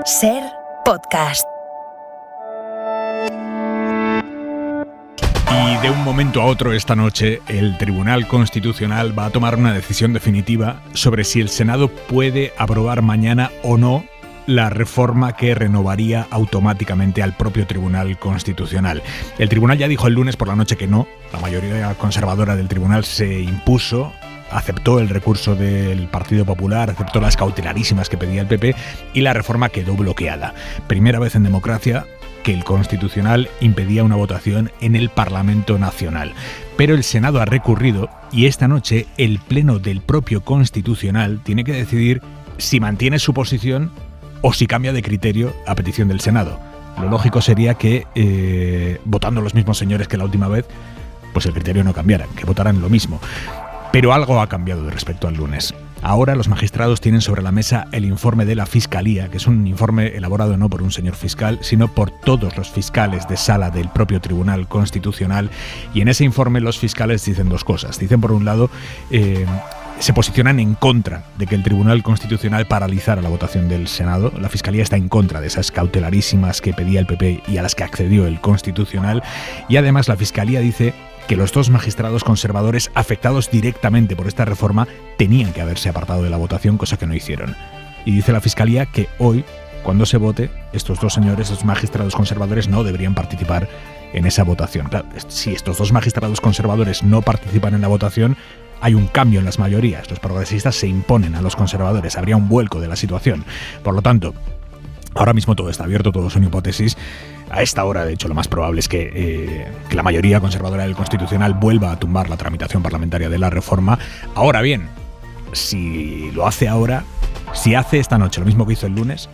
SER Podcast. Y de un momento a otro esta noche, el Tribunal Constitucional va a tomar una decisión definitiva sobre si el Senado puede aprobar mañana o no la reforma que renovaría automáticamente al propio Tribunal Constitucional. El Tribunal ya dijo el lunes por la noche que no. La mayoría conservadora del Tribunal se impuso, aceptó el recurso del Partido Popular, aceptó las cautelarísimas que pedía el PP y la reforma quedó bloqueada. Primera vez en democracia que el Constitucional impedía una votación en el Parlamento Nacional. Pero el Senado ha recurrido y esta noche el Pleno del propio Constitucional tiene que decidir si mantiene su posición o si cambia de criterio a petición del Senado. Lo lógico sería que, votando los mismos señores que la última vez, pues el criterio no cambiara, que votaran lo mismo. Pero algo ha cambiado respecto al lunes. Ahora los magistrados tienen sobre la mesa el informe de la Fiscalía, que es un informe elaborado no por un señor fiscal, sino por todos los fiscales de sala del propio Tribunal Constitucional. Y en ese informe los fiscales dicen dos cosas. Dicen, por un lado, se posicionan en contra de que el Tribunal Constitucional paralizara la votación del Senado. La Fiscalía está en contra de esas cautelarísimas que pedía el PP y a las que accedió el Constitucional. Y además la Fiscalía dice que los dos magistrados conservadores afectados directamente por esta reforma tenían que haberse apartado de la votación, cosa que no hicieron. Y dice la Fiscalía que hoy, cuando se vote, estos dos señores, estos magistrados conservadores, no deberían participar en esa votación. Claro, si estos dos magistrados conservadores no participan en la votación, hay un cambio en las mayorías. Los progresistas se imponen a los conservadores. Habría un vuelco de la situación. Por lo tanto, ahora mismo todo está abierto, todo son hipótesis. A esta hora, de hecho, lo más probable es que la mayoría conservadora del Constitucional vuelva a tumbar la tramitación parlamentaria de la reforma. Ahora bien, si lo hace ahora, si hace esta noche lo mismo que hizo el lunes,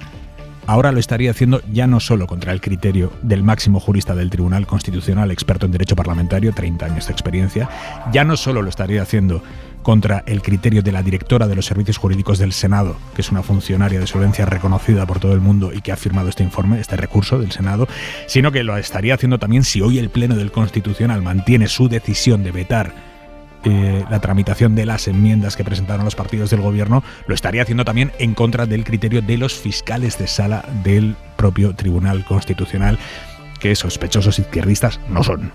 ahora lo estaría haciendo ya no solo contra el criterio del máximo jurista del Tribunal Constitucional, experto en derecho parlamentario, 30 años de experiencia, ya no solo lo estaría haciendo contra el criterio de la directora de los servicios jurídicos del Senado, que es una funcionaria de solvencia reconocida por todo el mundo y que ha firmado este informe, este recurso del Senado, sino que lo estaría haciendo también si hoy el Pleno del Constitucional mantiene su decisión de vetar la tramitación de las enmiendas que presentaron los partidos del gobierno, lo estaría haciendo también en contra del criterio de los fiscales de sala del propio Tribunal Constitucional, que sospechosos izquierdistas no son.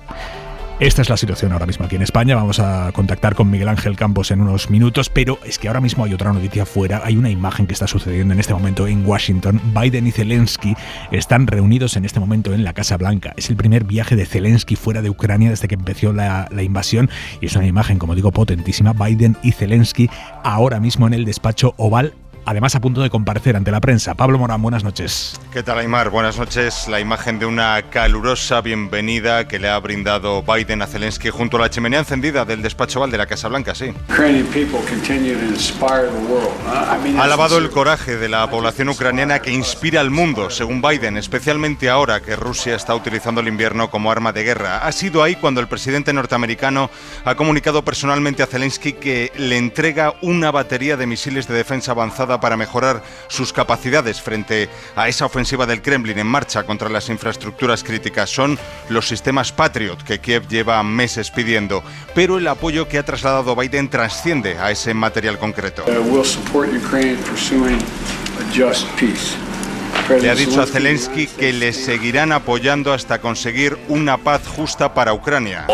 Esta es la situación ahora mismo aquí en España. Vamos a contactar con Miguel Ángel Campos en unos minutos, pero es que ahora mismo hay otra noticia fuera. Hay una imagen que está sucediendo en este momento en Washington. Biden y Zelensky están reunidos en este momento en la Casa Blanca. Es el primer viaje de Zelensky fuera de Ucrania desde que empezó la invasión y es una imagen, como digo, potentísima. Biden y Zelensky ahora mismo en el despacho Oval, además a punto de comparecer ante la prensa. Pablo Morán, buenas noches. ¿Qué tal, Aimar? Buenas noches. La imagen de una calurosa bienvenida que le ha brindado Biden a Zelensky junto a la chimenea encendida del despacho Oval de la Casa Blanca, sí. Ha alabado el coraje de la población ucraniana que inspira al mundo, según Biden, especialmente ahora que Rusia está utilizando el invierno como arma de guerra. Ha sido ahí cuando el presidente norteamericano ha comunicado personalmente a Zelensky que le entrega una batería de misiles de defensa avanzada para mejorar sus capacidades frente a esa ofensiva del Kremlin en marcha contra las infraestructuras críticas. Son los sistemas Patriot que Kiev lleva meses pidiendo, pero el apoyo que ha trasladado Biden trasciende a ese material concreto. Le ha dicho a Zelensky que le seguirán apoyando hasta conseguir una paz justa para Ucrania.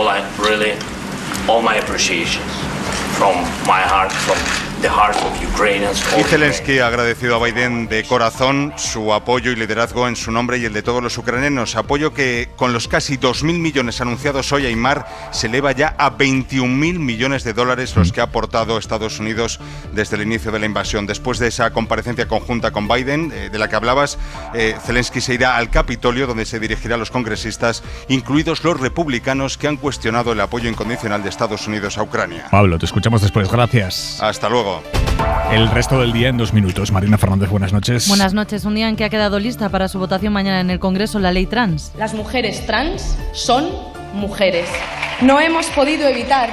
Y Zelensky ha agradecido a Biden de corazón su apoyo y liderazgo en su nombre y el de todos los ucranianos. Apoyo que, con los casi 2.000 millones anunciados hoy, Aimar, se eleva ya a 21.000 millones de dólares los que ha aportado Estados Unidos desde el inicio de la invasión. Después de esa comparecencia conjunta con Biden, de la que hablabas, Zelensky se irá al Capitolio, donde se dirigirá a los congresistas, incluidos los republicanos que han cuestionado el apoyo incondicional de Estados Unidos a Ucrania. Pablo, te escuchamos después. Gracias. Hasta luego. El resto del día en 2 minutos. Marina Fernández, buenas noches. Buenas noches. Un día en que ha quedado lista para su votación mañana en el Congreso la ley trans. Las mujeres trans son mujeres. No hemos podido evitar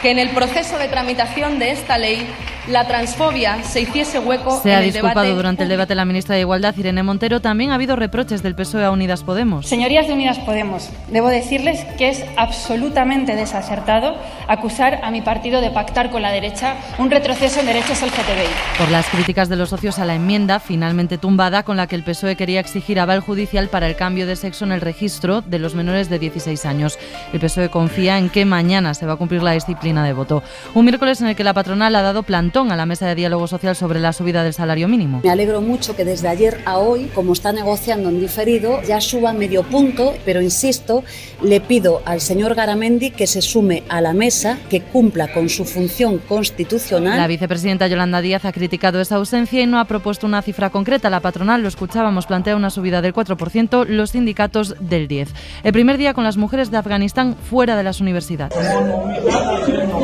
que en el proceso de tramitación de esta ley la transfobia se hiciese hueco Se en ha el disculpado debate durante el debate la ministra de Igualdad, Irene Montero. También ha habido reproches del PSOE a Unidas Podemos. Señorías de Unidas Podemos, debo decirles que es absolutamente desacertado acusar a mi partido de pactar con la derecha un retroceso en derechos LGTBI. Por las críticas de los socios a la enmienda, finalmente tumbada, con la que el PSOE quería exigir aval judicial para el cambio de sexo en el registro de los menores de 16 años. El PSOE confía en que mañana se va a cumplir la disciplina de voto. Un miércoles en el que la patronal ha dado plantón a la mesa de diálogo social sobre la subida del salario mínimo. Me alegro mucho que desde ayer a hoy, como está negociando en diferido, ya suba medio punto, pero insisto, le pido al señor Garamendi que se sume a la mesa, que cumpla con su función constitucional. La vicepresidenta Yolanda Díaz ha criticado esa ausencia y no ha propuesto una cifra concreta. La patronal, lo escuchábamos, plantea una subida del 4%, los sindicatos del 10%. El primer día con las mujeres de Afganistán fuera de las universidades.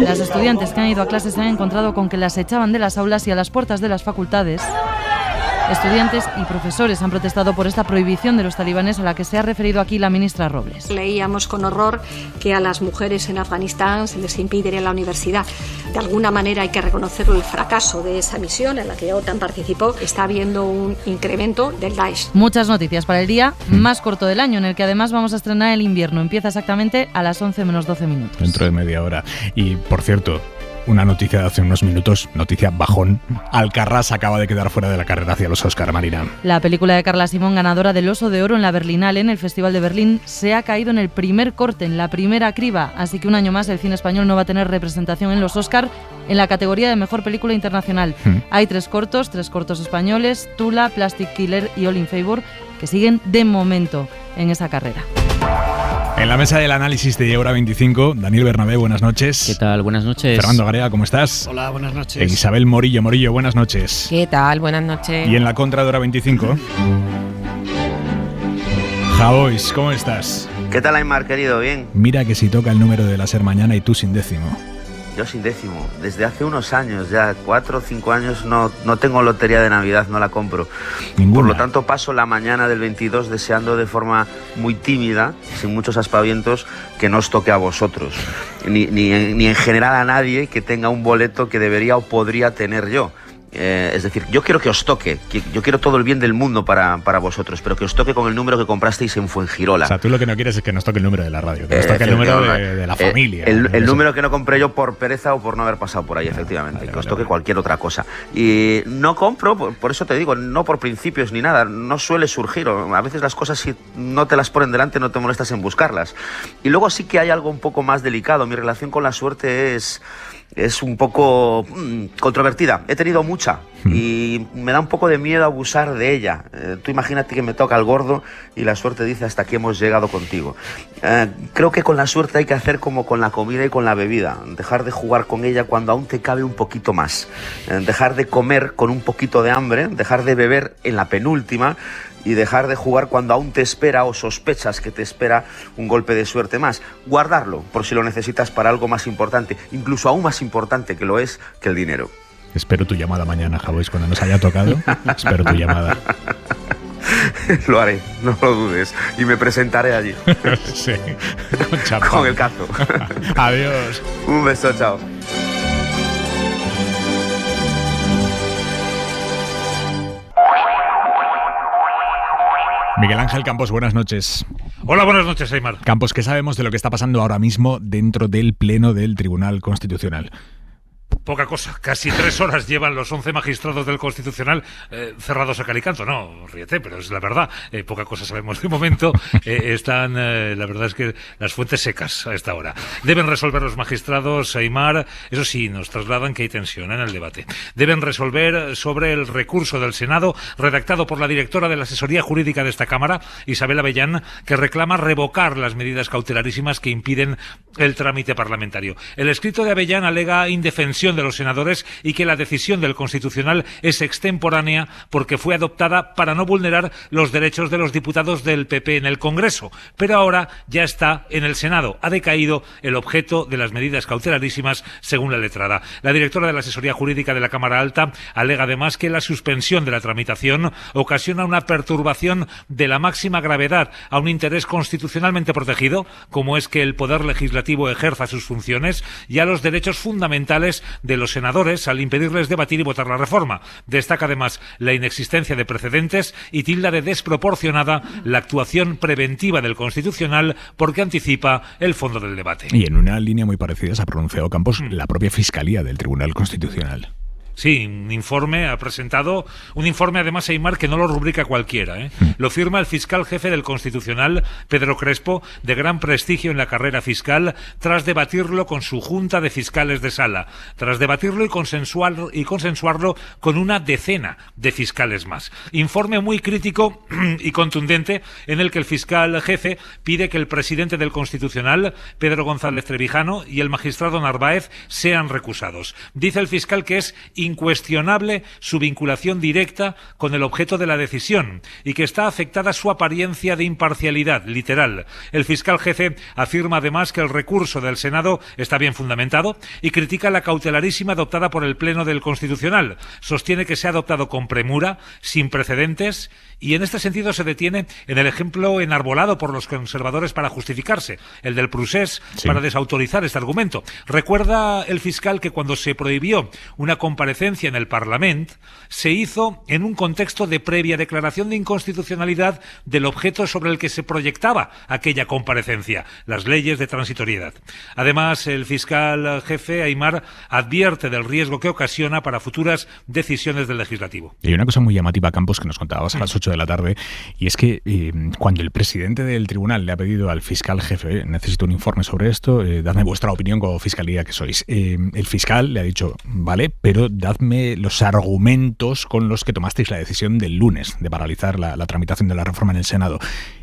Las estudiantes que han ido a clases se han encontrado con que las echaban de las aulas y a las puertas de las facultades. Estudiantes y profesores han protestado por esta prohibición de los talibanes a la que se ha referido aquí la ministra Robles. Leíamos con horror que a las mujeres en Afganistán se les impide ir a la universidad. De alguna manera hay que reconocer el fracaso de esa misión en la que OTAN participó. Está habiendo un incremento del Daesh. Muchas noticias para el día más corto del año, en el que además vamos a estrenar el invierno. Empieza exactamente a las 11 menos 12 minutos. Dentro de media hora. Y, por cierto, una noticia de hace unos minutos, noticia bajón. Alcarrás acaba de quedar fuera de la carrera hacia los Oscar, Marina. La película de Carla Simón, ganadora del Oso de Oro en la Berlinale, en el Festival de Berlín, se ha caído en el primer corte, en la primera criba. Así que un año más el cine español no va a tener representación en los Oscar en la categoría de Mejor Película Internacional. Hay tres cortos españoles, Tula, Plastic Killer y All in Favor, que siguen de momento en esa carrera. En la mesa del análisis de Hora 25, Daniel Bernabé, buenas noches. ¿Qué tal? Buenas noches. Fernando Garea, ¿cómo estás? Hola, buenas noches. E Isabel Morillo, buenas noches. ¿Qué tal? Buenas noches. Y en la contra de Hora 25, Javois, ¿cómo estás? ¿Qué tal, Aymar, querido? ¿Bien? Mira que si toca el número de la SER mañana y tú sin décimo. Yo sin décimo. Desde hace unos años, ya 4 o 5 años, no tengo lotería de Navidad, no la compro. Ninguna. Por lo tanto, paso la mañana del 22 deseando de forma muy tímida, sin muchos aspavientos, que no os toque a vosotros. Ni en general a nadie que tenga un boleto que debería o podría tener yo. Es decir, yo quiero que os toque, yo quiero todo el bien del mundo para vosotros, pero que os toque con el número que comprasteis en Fuengirola. O sea, tú lo que no quieres es que nos toque el número de la radio, que nos toque el número de la familia. El número que no compré yo por pereza o por no haber pasado por ahí, efectivamente, que os toque cualquier otra cosa. Y no compro, por eso te digo, no por principios ni nada, no suele surgir. A veces las cosas, si no te las ponen delante, no te molestas en buscarlas. Y luego sí que hay algo un poco más delicado. Mi relación con la suerte es un poco controvertida. He tenido mucha y me da un poco de miedo abusar de ella. Tú imagínate que me toca el gordo y la suerte dice hasta aquí hemos llegado contigo. Creo que con la suerte hay que hacer como con la comida y con la bebida. Dejar de jugar con ella cuando aún te cabe un poquito más. Dejar de comer con un poquito de hambre. Dejar de beber en la penúltima. Y dejar de jugar cuando aún te espera o sospechas que te espera un golpe de suerte más. Guardarlo por si lo necesitas para algo más importante, incluso aún más importante que lo es que el dinero. Espero tu llamada mañana, Javois, cuando nos haya tocado. Espero tu llamada. Lo haré, no lo dudes. Y me presentaré allí. Sí, con champán. Con el cazo. Adiós. Un beso, chao. Miguel Ángel Campos, buenas noches. Hola, buenas noches, Aymar. Campos, ¿qué sabemos de lo que está pasando ahora mismo dentro del Pleno del Tribunal Constitucional? Poca cosa. Casi 3 horas llevan los 11 magistrados del Constitucional cerrados a cal y canto. No, ríete, pero es la verdad. Poca cosa sabemos de momento. Están, la verdad es que las fuentes secas a esta hora. Deben resolver los magistrados, Aymar. Eso sí, nos trasladan que hay tensión en el debate. Deben resolver sobre el recurso del Senado redactado por la directora de la asesoría jurídica de esta Cámara, Isabel Avellán, que reclama revocar las medidas cautelarísimas que impiden el trámite parlamentario. El escrito de Avellán alega indefensión de los senadores y que la decisión del Constitucional es extemporánea porque fue adoptada para no vulnerar los derechos de los diputados del PP en el Congreso, pero ahora ya está en el Senado. Ha decaído el objeto de las medidas cautelarísimas según la letrada. La directora de la asesoría jurídica de la Cámara Alta alega además que la suspensión de la tramitación ocasiona una perturbación de la máxima gravedad a un interés constitucionalmente protegido, como es que el Poder Legislativo ejerza sus funciones, y a los derechos fundamentales de los senadores al impedirles debatir y votar la reforma. Destaca además la inexistencia de precedentes y tilda de desproporcionada la actuación preventiva del Constitucional porque anticipa el fondo del debate. Y en una línea muy parecida se ha pronunciado Campos la propia Fiscalía del Tribunal Constitucional. Sí, un informe ha presentado, un informe además, Aimar, que no lo rubrica cualquiera, ¿eh? Lo firma el fiscal jefe del Constitucional, Pedro Crespo, de gran prestigio en la carrera fiscal, tras debatirlo con su Junta de Fiscales de Sala, tras debatirlo y consensuarlo con una decena de fiscales más. Informe muy crítico y contundente en el que el fiscal jefe pide que el presidente del Constitucional, Pedro González Trevijano, y el magistrado Narváez sean recusados. Dice el fiscal que es incuestionable su vinculación directa con el objeto de la decisión y que está afectada su apariencia de imparcialidad, literal. El fiscal jefe afirma además que el recurso del Senado está bien fundamentado y critica la cautelarísima adoptada por el Pleno del Constitucional. Sostiene que se ha adoptado con premura, sin precedentes, y en este sentido se detiene en el ejemplo enarbolado por los conservadores para justificarse, el del procés, para desautorizar este argumento. Recuerda el fiscal que cuando se prohibió una comparecencia en el Parlamento se hizo en un contexto de previa declaración de inconstitucionalidad del objeto sobre el que se proyectaba aquella comparecencia, las leyes de transitoriedad. Además, el fiscal jefe, Aimar, advierte del riesgo que ocasiona para futuras decisiones del Legislativo. Y hay una cosa muy llamativa, Campos, que nos contabas a las 8 de la tarde, y es que cuando el presidente del tribunal le ha pedido al fiscal jefe, necesito un informe sobre esto, dadme vuestra opinión como fiscalía que sois, el fiscal le ha dicho, vale, pero dadme los argumentos con los que tomasteis la decisión del lunes de paralizar la tramitación de la reforma en el Senado,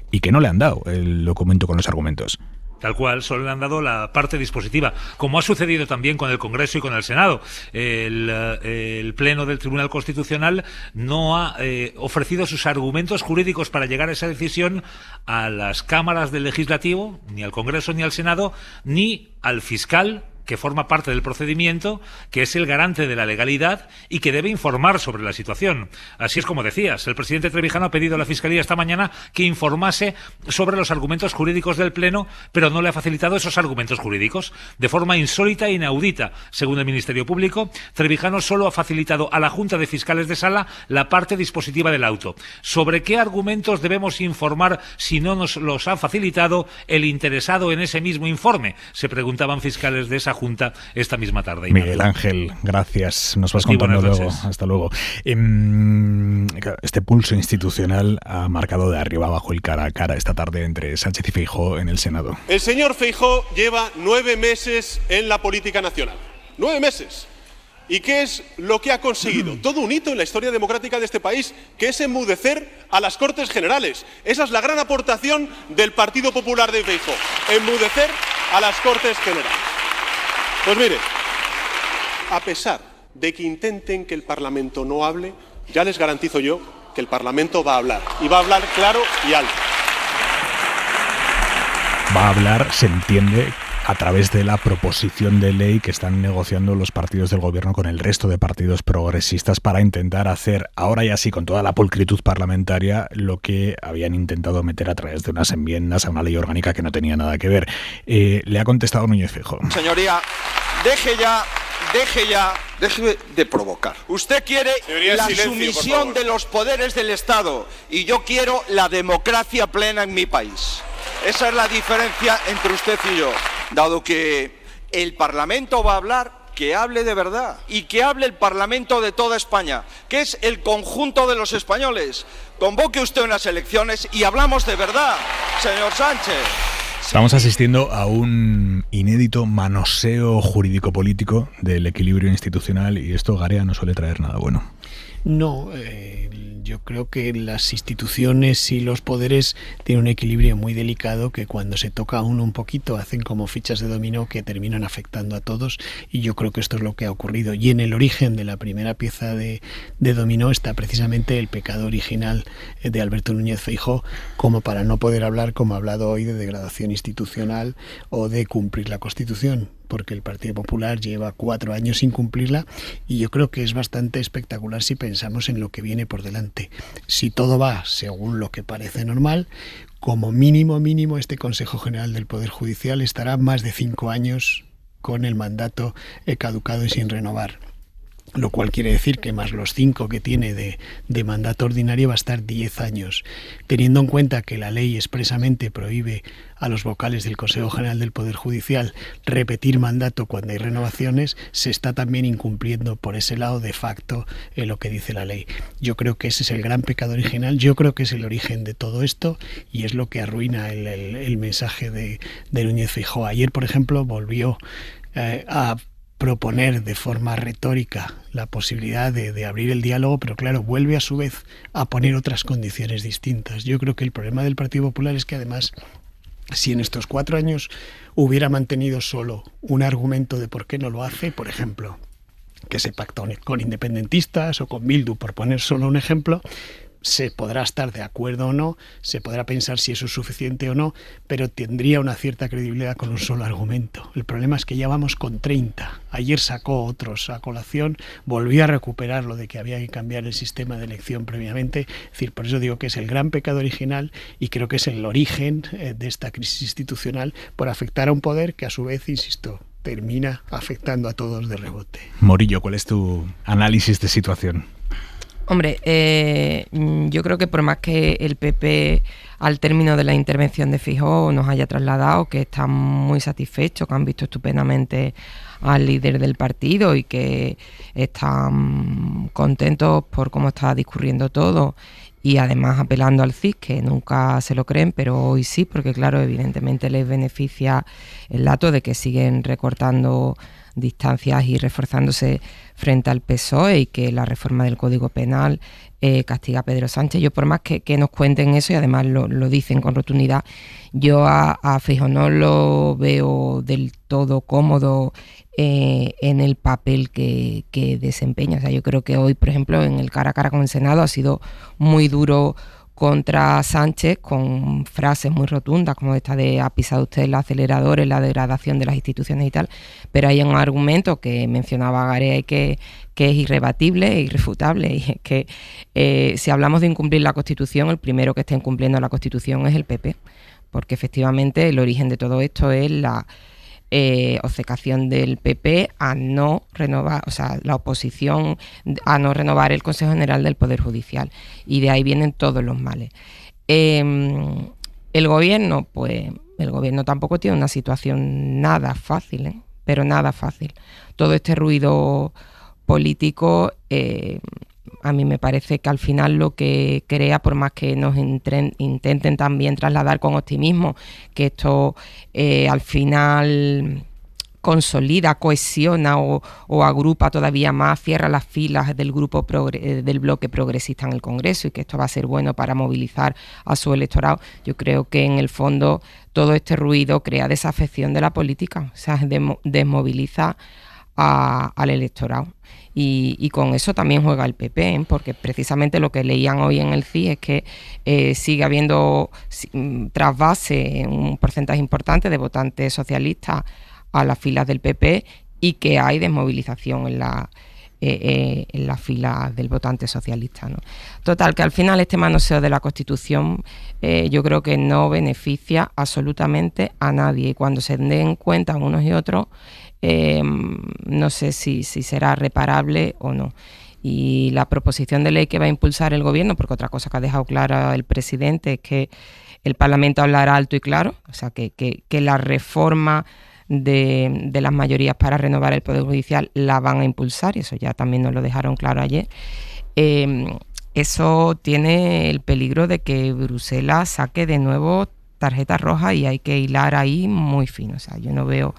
y que no le han dado el documento con los argumentos. Tal cual, solo le han dado la parte dispositiva, como ha sucedido también con el Congreso y con el Senado. El Pleno del Tribunal Constitucional no ha ofrecido sus argumentos jurídicos para llegar a esa decisión a las cámaras del Legislativo, ni al Congreso ni al Senado, ni al fiscal, que forma parte del procedimiento, que es el garante de la legalidad y que debe informar sobre la situación. Así es como decías, el presidente Trevijano ha pedido a la Fiscalía esta mañana que informase sobre los argumentos jurídicos del Pleno, pero no le ha facilitado esos argumentos jurídicos. De forma insólita e inaudita, según el Ministerio Público, Trevijano solo ha facilitado a la Junta de Fiscales de Sala la parte dispositiva del auto. ¿Sobre qué argumentos debemos informar si no nos los ha facilitado el interesado en ese mismo informe? Se preguntaban fiscales de esa Junta esta misma tarde. Miguel Ángel, gracias. Nos vas contando luego. Hasta luego. Este pulso institucional ha marcado de arriba abajo el cara a cara esta tarde entre Sánchez y Feijóo en el Senado. El señor Feijóo lleva 9 meses en la política nacional. 9 meses. ¿Y qué es lo que ha conseguido? Todo un hito en la historia democrática de este país, que es enmudecer a las Cortes Generales. Esa es la gran aportación del Partido Popular de Feijóo. Enmudecer a las Cortes Generales. Pues mire, a pesar de que intenten que el Parlamento no hable, ya les garantizo yo que el Parlamento va a hablar, y va a hablar claro y alto. Va a hablar, se entiende, a través de la proposición de ley que están negociando los partidos del gobierno con el resto de partidos progresistas para intentar hacer, ahora ya sí, con toda la pulcritud parlamentaria, lo que habían intentado meter a través de unas enmiendas a una ley orgánica que no tenía nada que ver. Le ha contestado Núñez Feijóo. Señoría, deje de provocar. Usted quiere la sumisión de los poderes del Estado y yo quiero la democracia plena en mi país. Esa es la diferencia entre usted y yo. Dado que el Parlamento va a hablar, que hable de verdad y que hable el Parlamento de toda España, que es el conjunto de los españoles. Convoque usted unas elecciones y hablamos de verdad, señor Sánchez. Estamos asistiendo a un inédito manoseo jurídico-político del equilibrio institucional y esto, Garea, no suele traer nada bueno. No, yo creo que las instituciones y los poderes tienen un equilibrio muy delicado que cuando se toca a uno un poquito hacen como fichas de dominó que terminan afectando a todos y yo creo que esto es lo que ha ocurrido. Y en el origen de la primera pieza de dominó está precisamente el pecado original de Alberto Núñez Feijóo, como para no poder hablar, como ha hablado hoy, de degradación institucional o de cumplir la Constitución, porque el Partido Popular lleva 4 años sin cumplirla y yo creo que es bastante espectacular si pensamos en lo que viene por delante. Si todo va según lo que parece normal, como mínimo este Consejo General del Poder Judicial estará más de 5 años con el mandato caducado y sin renovar. Lo cual quiere decir que más los 5 que tiene de mandato ordinario va a estar 10 años. Teniendo en cuenta que la ley expresamente prohíbe a los vocales del Consejo General del Poder Judicial repetir mandato cuando hay renovaciones, se está también incumpliendo por ese lado de facto lo que dice la ley. Yo creo que ese es el gran pecado original, yo creo que es el origen de todo esto y es lo que arruina el mensaje de Núñez Feijóo. Ayer, por ejemplo, volvió a proponer de forma retórica la posibilidad de abrir el diálogo, pero claro, vuelve a su vez a poner otras condiciones distintas. Yo creo que el problema del Partido Popular es que además, si en estos 4 años hubiera mantenido solo un argumento de por qué no lo hace, por ejemplo, que se pactó con independentistas o con Bildu, por poner solo un ejemplo, se podrá estar de acuerdo o no, se podrá pensar si eso es suficiente o no, pero tendría una cierta credibilidad con un solo argumento. El problema es que ya vamos con 30. Ayer sacó otros a colación, volvió a recuperar lo de que había que cambiar el sistema de elección previamente. Es decir, por eso digo que es el gran pecado original y creo que es el origen de esta crisis institucional por afectar a un poder que a su vez, insisto, termina afectando a todos de rebote. Morillo, ¿cuál es tu análisis de situación? Hombre, yo creo que por más que el PP al término de la intervención de Feijóo nos haya trasladado que están muy satisfechos, que han visto estupendamente al líder del partido y que están contentos por cómo está discurriendo todo y además apelando al CIS, que nunca se lo creen, pero hoy sí, porque claro, evidentemente les beneficia el dato de que siguen recortando distancias y reforzándose frente al PSOE y que la reforma del Código Penal castiga a Pedro Sánchez. Yo por más que nos cuenten eso y además lo dicen con rotundidad, yo a Feijóo no lo veo del todo cómodo en el papel que desempeña. O sea, yo creo que hoy, por ejemplo, en el cara a cara con el Senado ha sido muy duro contra Sánchez con frases muy rotundas como esta de ha pisado usted el acelerador en la degradación de las instituciones y tal, pero hay un argumento que mencionaba Garea que es irrebatible e irrefutable, y es que si hablamos de incumplir la Constitución, el primero que está incumpliendo la Constitución es el PP, porque efectivamente el origen de todo esto es la obcecación del PP a no renovar, o sea, la oposición a no renovar el Consejo General del Poder Judicial, y de ahí vienen todos los males. El gobierno, pues el gobierno tampoco tiene una situación nada fácil, pero nada fácil. Todo este ruido político a mí me parece que al final lo que crea, por más que nos intenten también trasladar con optimismo, que esto al final consolida, cohesiona o agrupa todavía más, cierra las filas del grupo del bloque progresista en el Congreso y que esto va a ser bueno para movilizar a su electorado. Yo creo que en el fondo todo este ruido crea desafección de la política, o sea, desmoviliza al electorado. Y con eso también juega el PP, porque precisamente lo que leían hoy en el CIS es que sigue habiendo trasvase un porcentaje importante de votantes socialistas a las filas del PP y que hay desmovilización en las filas del votante socialista, ¿no? Total, que al final este manoseo de la Constitución yo creo que no beneficia absolutamente a nadie, y cuando se den cuenta unos y otros no sé si será reparable o no. Y la proposición de ley que va a impulsar el gobierno, porque otra cosa que ha dejado clara el presidente es que el Parlamento hablará alto y claro, o sea que la reforma de las mayorías para renovar el Poder Judicial la van a impulsar, y eso ya también nos lo dejaron claro ayer. Eso tiene el peligro de que Bruselas saque de nuevo tarjeta roja y hay que hilar ahí muy fino. O sea, yo no veo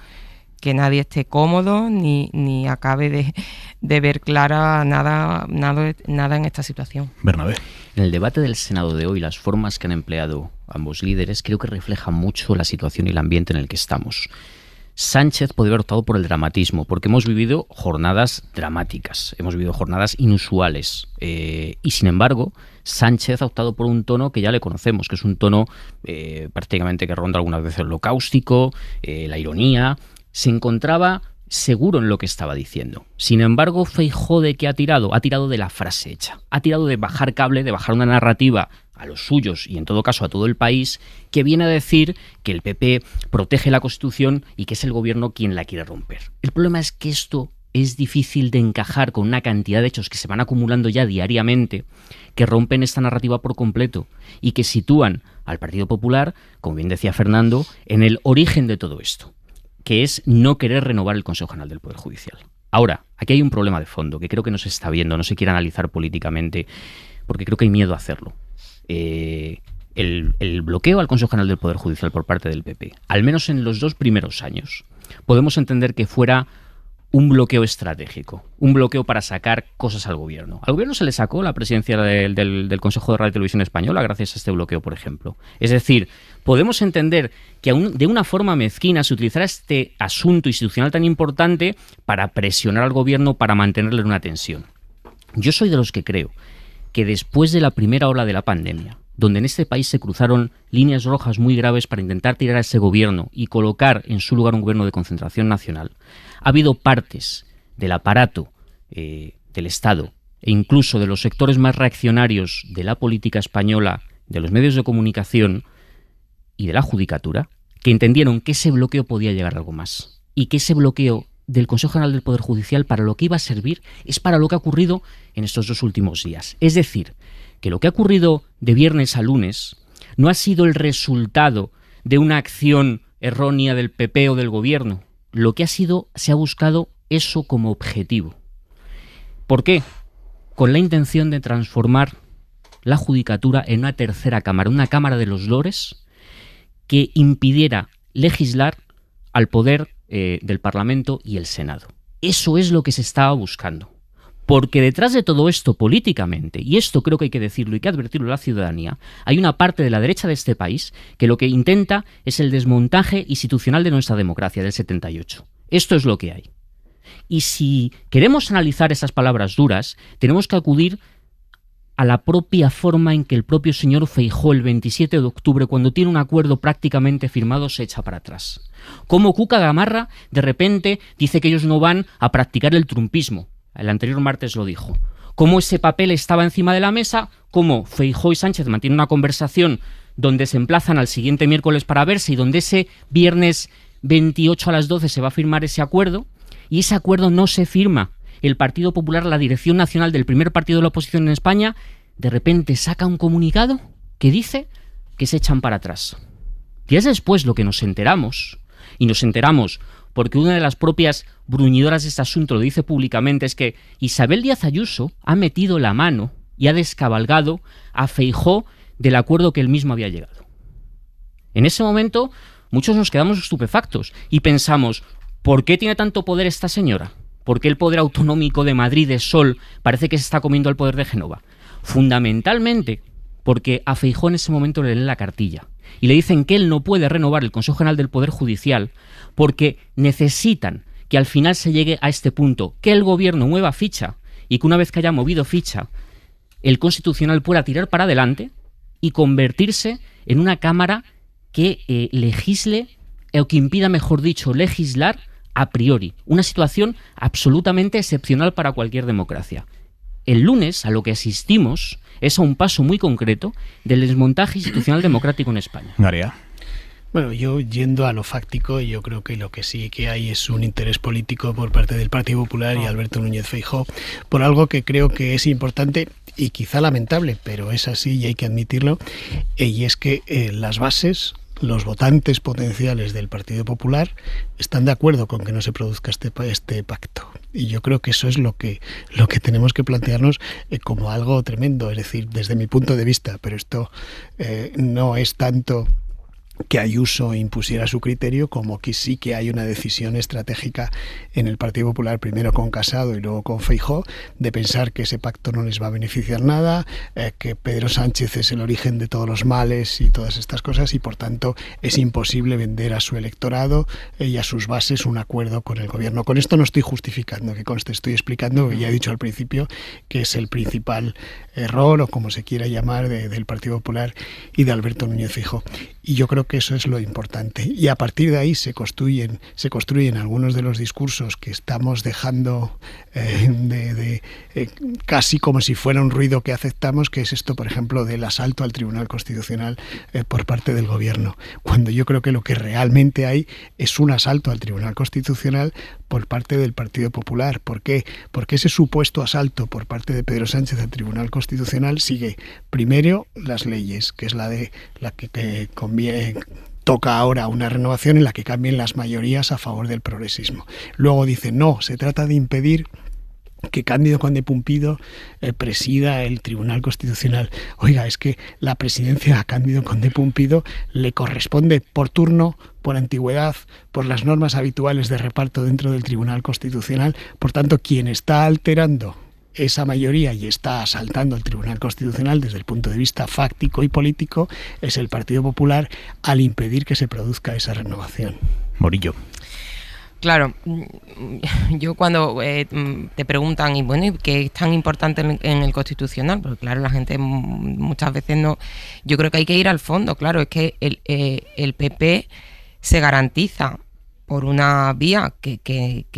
que nadie esté cómodo ni acabe de ver clara nada en esta situación. Bernabé. En el debate del Senado de hoy, las formas que han empleado ambos líderes creo que reflejan mucho la situación y el ambiente en el que estamos. Sánchez podría haber optado por el dramatismo, porque hemos vivido jornadas dramáticas, hemos vivido jornadas inusuales, y sin embargo Sánchez ha optado por un tono que ya le conocemos, que es un tono prácticamente que ronda algunas veces lo cáustico, la ironía. Se encontraba seguro en lo que estaba diciendo. Sin embargo, Feijóo, ¿de qué ha tirado? Ha tirado de la frase hecha. Ha tirado de bajar cable, de bajar una narrativa a los suyos y en todo caso a todo el país, que viene a decir que el PP protege la Constitución y que es el gobierno quien la quiere romper. El problema es que esto es difícil de encajar con una cantidad de hechos que se van acumulando ya diariamente, que rompen esta narrativa por completo y que sitúan al Partido Popular, como bien decía Fernando, en el origen de todo esto, que es no querer renovar el Consejo General del Poder Judicial. Ahora, aquí hay un problema de fondo que creo que no se está viendo, no se quiere analizar políticamente, porque creo que hay miedo a hacerlo. El bloqueo al Consejo General del Poder Judicial por parte del PP, al menos en los 2 primeros años, podemos entender que fuera un bloqueo estratégico, un bloqueo para sacar cosas al gobierno. Al gobierno se le sacó la presidencia del Consejo de Radio y Televisión Española gracias a este bloqueo, por ejemplo. Es decir, podemos entender que aún de una forma mezquina se utilizará este asunto institucional tan importante para presionar al gobierno, para mantenerle en una tensión. Yo soy de los que creo que después de la primera ola de la pandemia, donde en este país se cruzaron líneas rojas muy graves para intentar tirar a ese gobierno y colocar en su lugar un gobierno de concentración nacional, ha habido partes del aparato del Estado e incluso de los sectores más reaccionarios de la política española, de los medios de comunicación y de la judicatura, que entendieron que ese bloqueo podía llegar a algo más y que ese bloqueo del Consejo General del Poder Judicial para lo que iba a servir es para lo que ha ocurrido en estos 2 últimos días. Es decir, que lo que ha ocurrido de viernes a lunes no ha sido el resultado de una acción errónea del PP o del gobierno. Lo que ha sido, se ha buscado eso como objetivo. ¿Por qué? Con la intención de transformar la judicatura en una tercera cámara, una cámara de los lores que impidiera legislar al poder del Parlamento y el Senado. Eso es lo que se estaba buscando. Porque detrás de todo esto políticamente, y esto creo que hay que decirlo y hay que advertirlo a la ciudadanía, hay una parte de la derecha de este país que lo que intenta es el desmontaje institucional de nuestra democracia del 78. Esto es lo que hay. Y si queremos analizar esas palabras duras, tenemos que acudir a la propia forma en que el propio señor Feijóo el 27 de octubre, cuando tiene un acuerdo prácticamente firmado, se echa para atrás. Como Cuca Gamarra, de repente, dice que ellos no van a practicar el trumpismo. El anterior martes lo dijo. Cómo ese papel estaba encima de la mesa, cómo Feijóo y Sánchez mantienen una conversación donde se emplazan al siguiente miércoles para verse y donde ese viernes 28 a las 12 se va a firmar ese acuerdo, y ese acuerdo no se firma. El Partido Popular, la dirección nacional del primer partido de la oposición en España, de repente saca un comunicado que dice que se echan para atrás. Días después lo que nos enteramos, y nos enteramos porque una de las propias bruñidoras de este asunto lo dice públicamente, es que Isabel Díaz Ayuso ha metido la mano y ha descabalgado a Feijóo del acuerdo que él mismo había llegado. En ese momento muchos nos quedamos estupefactos y pensamos, ¿por qué tiene tanto poder esta señora? ¿Por qué el poder autonómico de Madrid, de Sol, parece que se está comiendo al poder de Génova? Fundamentalmente porque a Feijóo en ese momento le leen la cartilla y le dicen que él no puede renovar el Consejo General del Poder Judicial porque necesitan que al final se llegue a este punto, que el gobierno mueva ficha y que una vez que haya movido ficha, el Constitucional pueda tirar para adelante y convertirse en una Cámara que legisle, o que impida, mejor dicho, legislar a priori. Una situación absolutamente excepcional para cualquier democracia. El lunes a lo que asistimos es a un paso muy concreto del desmontaje institucional democrático en España. María. Bueno, yo yendo a lo fáctico, yo creo que lo que sí que hay es un interés político por parte del Partido Popular y Alberto Núñez Feijóo por algo que creo que es importante y quizá lamentable, pero es así y hay que admitirlo, y es que las bases, los votantes potenciales del Partido Popular están de acuerdo con que no se produzca este pacto. Y yo creo que eso es lo que tenemos que plantearnos como algo tremendo, es decir, desde mi punto de vista, pero esto no es tanto que Ayuso impusiera su criterio, como que sí que hay una decisión estratégica en el Partido Popular, primero con Casado y luego con Feijóo, de pensar que ese pacto no les va a beneficiar nada, que Pedro Sánchez es el origen de todos los males y todas estas cosas, y por tanto es imposible vender a su electorado y a sus bases un acuerdo con el gobierno. Con esto no estoy justificando, que conste, estoy explicando, que ya he dicho al principio, que es el principal error, o como se quiera llamar, del Partido Popular y de Alberto Núñez Feijóo. Y yo creo que eso es lo importante. Y a partir de ahí se construyen algunos de los discursos que estamos dejando casi como si fuera un ruido que aceptamos, que es esto, por ejemplo, del asalto al Tribunal Constitucional por parte del Gobierno, cuando yo creo que lo que realmente hay es un asalto al Tribunal Constitucional por parte del Partido Popular. ¿Por qué? Porque ese supuesto asalto por parte de Pedro Sánchez al Tribunal Constitucional sigue primero las leyes, que es la que conviene. Toca ahora una renovación en la que cambien las mayorías a favor del progresismo. Luego dice, no, se trata de impedir que Cándido Conde Pumpido presida el Tribunal Constitucional. Oiga, es que la presidencia a Cándido Conde Pumpido le corresponde por turno, por antigüedad, por las normas habituales de reparto dentro del Tribunal Constitucional. Por tanto, quien está alterando esa mayoría y está asaltando al Tribunal Constitucional desde el punto de vista fáctico y político es el Partido Popular, al impedir que se produzca esa renovación. Morillo. Claro, yo cuando te preguntan, y bueno, ¿qué es tan importante en el Constitucional? Porque claro, la gente muchas veces no... Yo creo que hay que ir al fondo, claro, es que el PP se garantiza por una vía que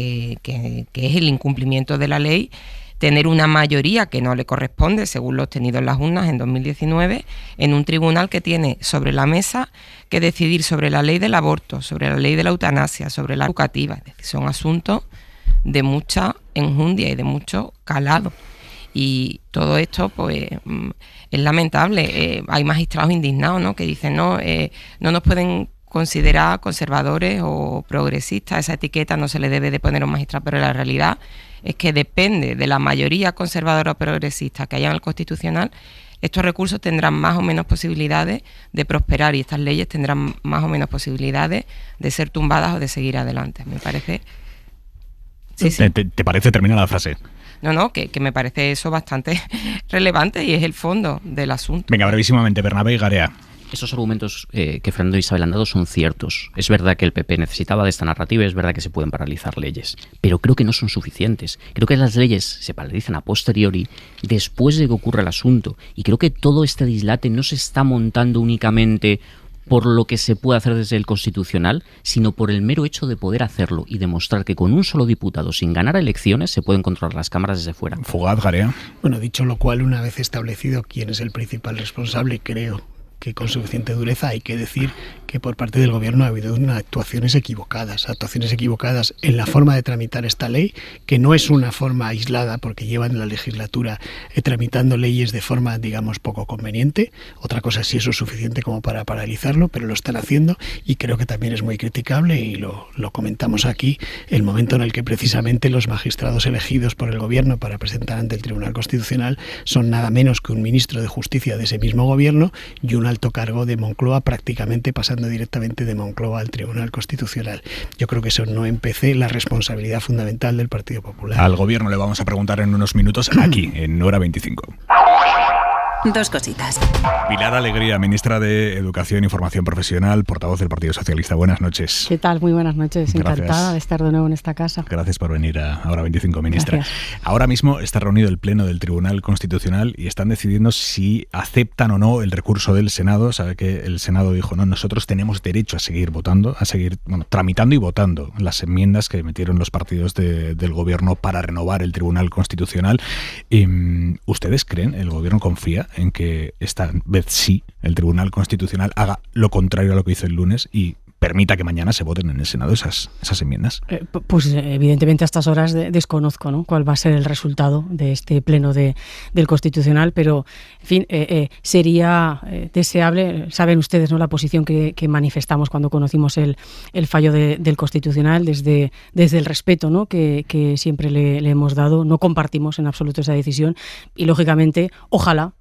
es el incumplimiento de la ley, tener una mayoría que no le corresponde, según lo obtenido en las urnas en 2019, en un tribunal que tiene sobre la mesa que decidir sobre la ley del aborto, sobre la ley de la eutanasia, sobre la educativa. Es decir, son asuntos de mucha enjundia y de mucho calado. Y todo esto pues es lamentable. Hay magistrados indignados, ¿no?, que dicen no nos pueden considerar conservadores o progresistas, esa etiqueta no se le debe de poner a un magistrado, pero la realidad es que depende de la mayoría conservadora o progresista que haya en el Constitucional, estos recursos tendrán más o menos posibilidades de prosperar y estas leyes tendrán más o menos posibilidades de ser tumbadas o de seguir adelante. Me parece... Sí. ¿Te parece? Termina la frase. No, que me parece eso bastante relevante y es el fondo del asunto. Venga, brevísimamente, Bernabé y Garea. Esos argumentos que Fernando y Isabel han dado son ciertos. Es verdad que el PP necesitaba de esta narrativa, es verdad que se pueden paralizar leyes, pero creo que no son suficientes. Creo que las leyes se paralizan a posteriori, después de que ocurra el asunto, y creo que todo este dislate no se está montando únicamente por lo que se puede hacer desde el Constitucional, sino por el mero hecho de poder hacerlo y demostrar que con un solo diputado, sin ganar elecciones, se pueden controlar las cámaras desde fuera. Fugaz, Garea. Bueno, dicho lo cual, una vez establecido quién es el principal responsable, creo que con suficiente dureza hay que decir que por parte del Gobierno ha habido unas actuaciones equivocadas en la forma de tramitar esta ley, que no es una forma aislada porque llevan la legislatura tramitando leyes de forma, digamos, poco conveniente. Otra cosa es si eso es suficiente como para paralizarlo, pero lo están haciendo y creo que también es muy criticable y lo comentamos aquí, el momento en el que precisamente los magistrados elegidos por el Gobierno para presentar ante el Tribunal Constitucional son nada menos que un ministro de Justicia de ese mismo Gobierno y un alto cargo de Moncloa, prácticamente pasando directamente de Moncloa al Tribunal Constitucional. Yo creo que eso no empecé la responsabilidad fundamental del Partido Popular. Al Gobierno le vamos a preguntar en unos minutos aquí, en Hora 25. Dos cositas. Pilar Alegría, ministra de Educación y Formación Profesional, portavoz del Partido Socialista. Buenas noches. ¿Qué tal? Muy buenas noches. Gracias. Encantada de estar de nuevo en esta casa. Gracias por venir a Hora 25, ministra. Gracias. Ahora mismo está reunido el Pleno del Tribunal Constitucional y están decidiendo si aceptan o no el recurso del Senado. Sabe que el Senado dijo, no, nosotros tenemos derecho a seguir votando, a seguir tramitando y votando las enmiendas que metieron los partidos del Gobierno para renovar el Tribunal Constitucional. ¿Ustedes creen, el Gobierno confía en que esta vez sí el Tribunal Constitucional haga lo contrario a lo que hizo el lunes y permita que mañana se voten en el Senado esas enmiendas? Pues evidentemente a estas horas desconozco, ¿no?, cuál va a ser el resultado de este pleno del Constitucional, pero en fin, sería deseable, saben ustedes, ¿no?, la posición que manifestamos cuando conocimos el fallo del Constitucional desde el respeto, ¿no?, que siempre le hemos dado. No compartimos en absoluto esa decisión y lógicamente ojalá,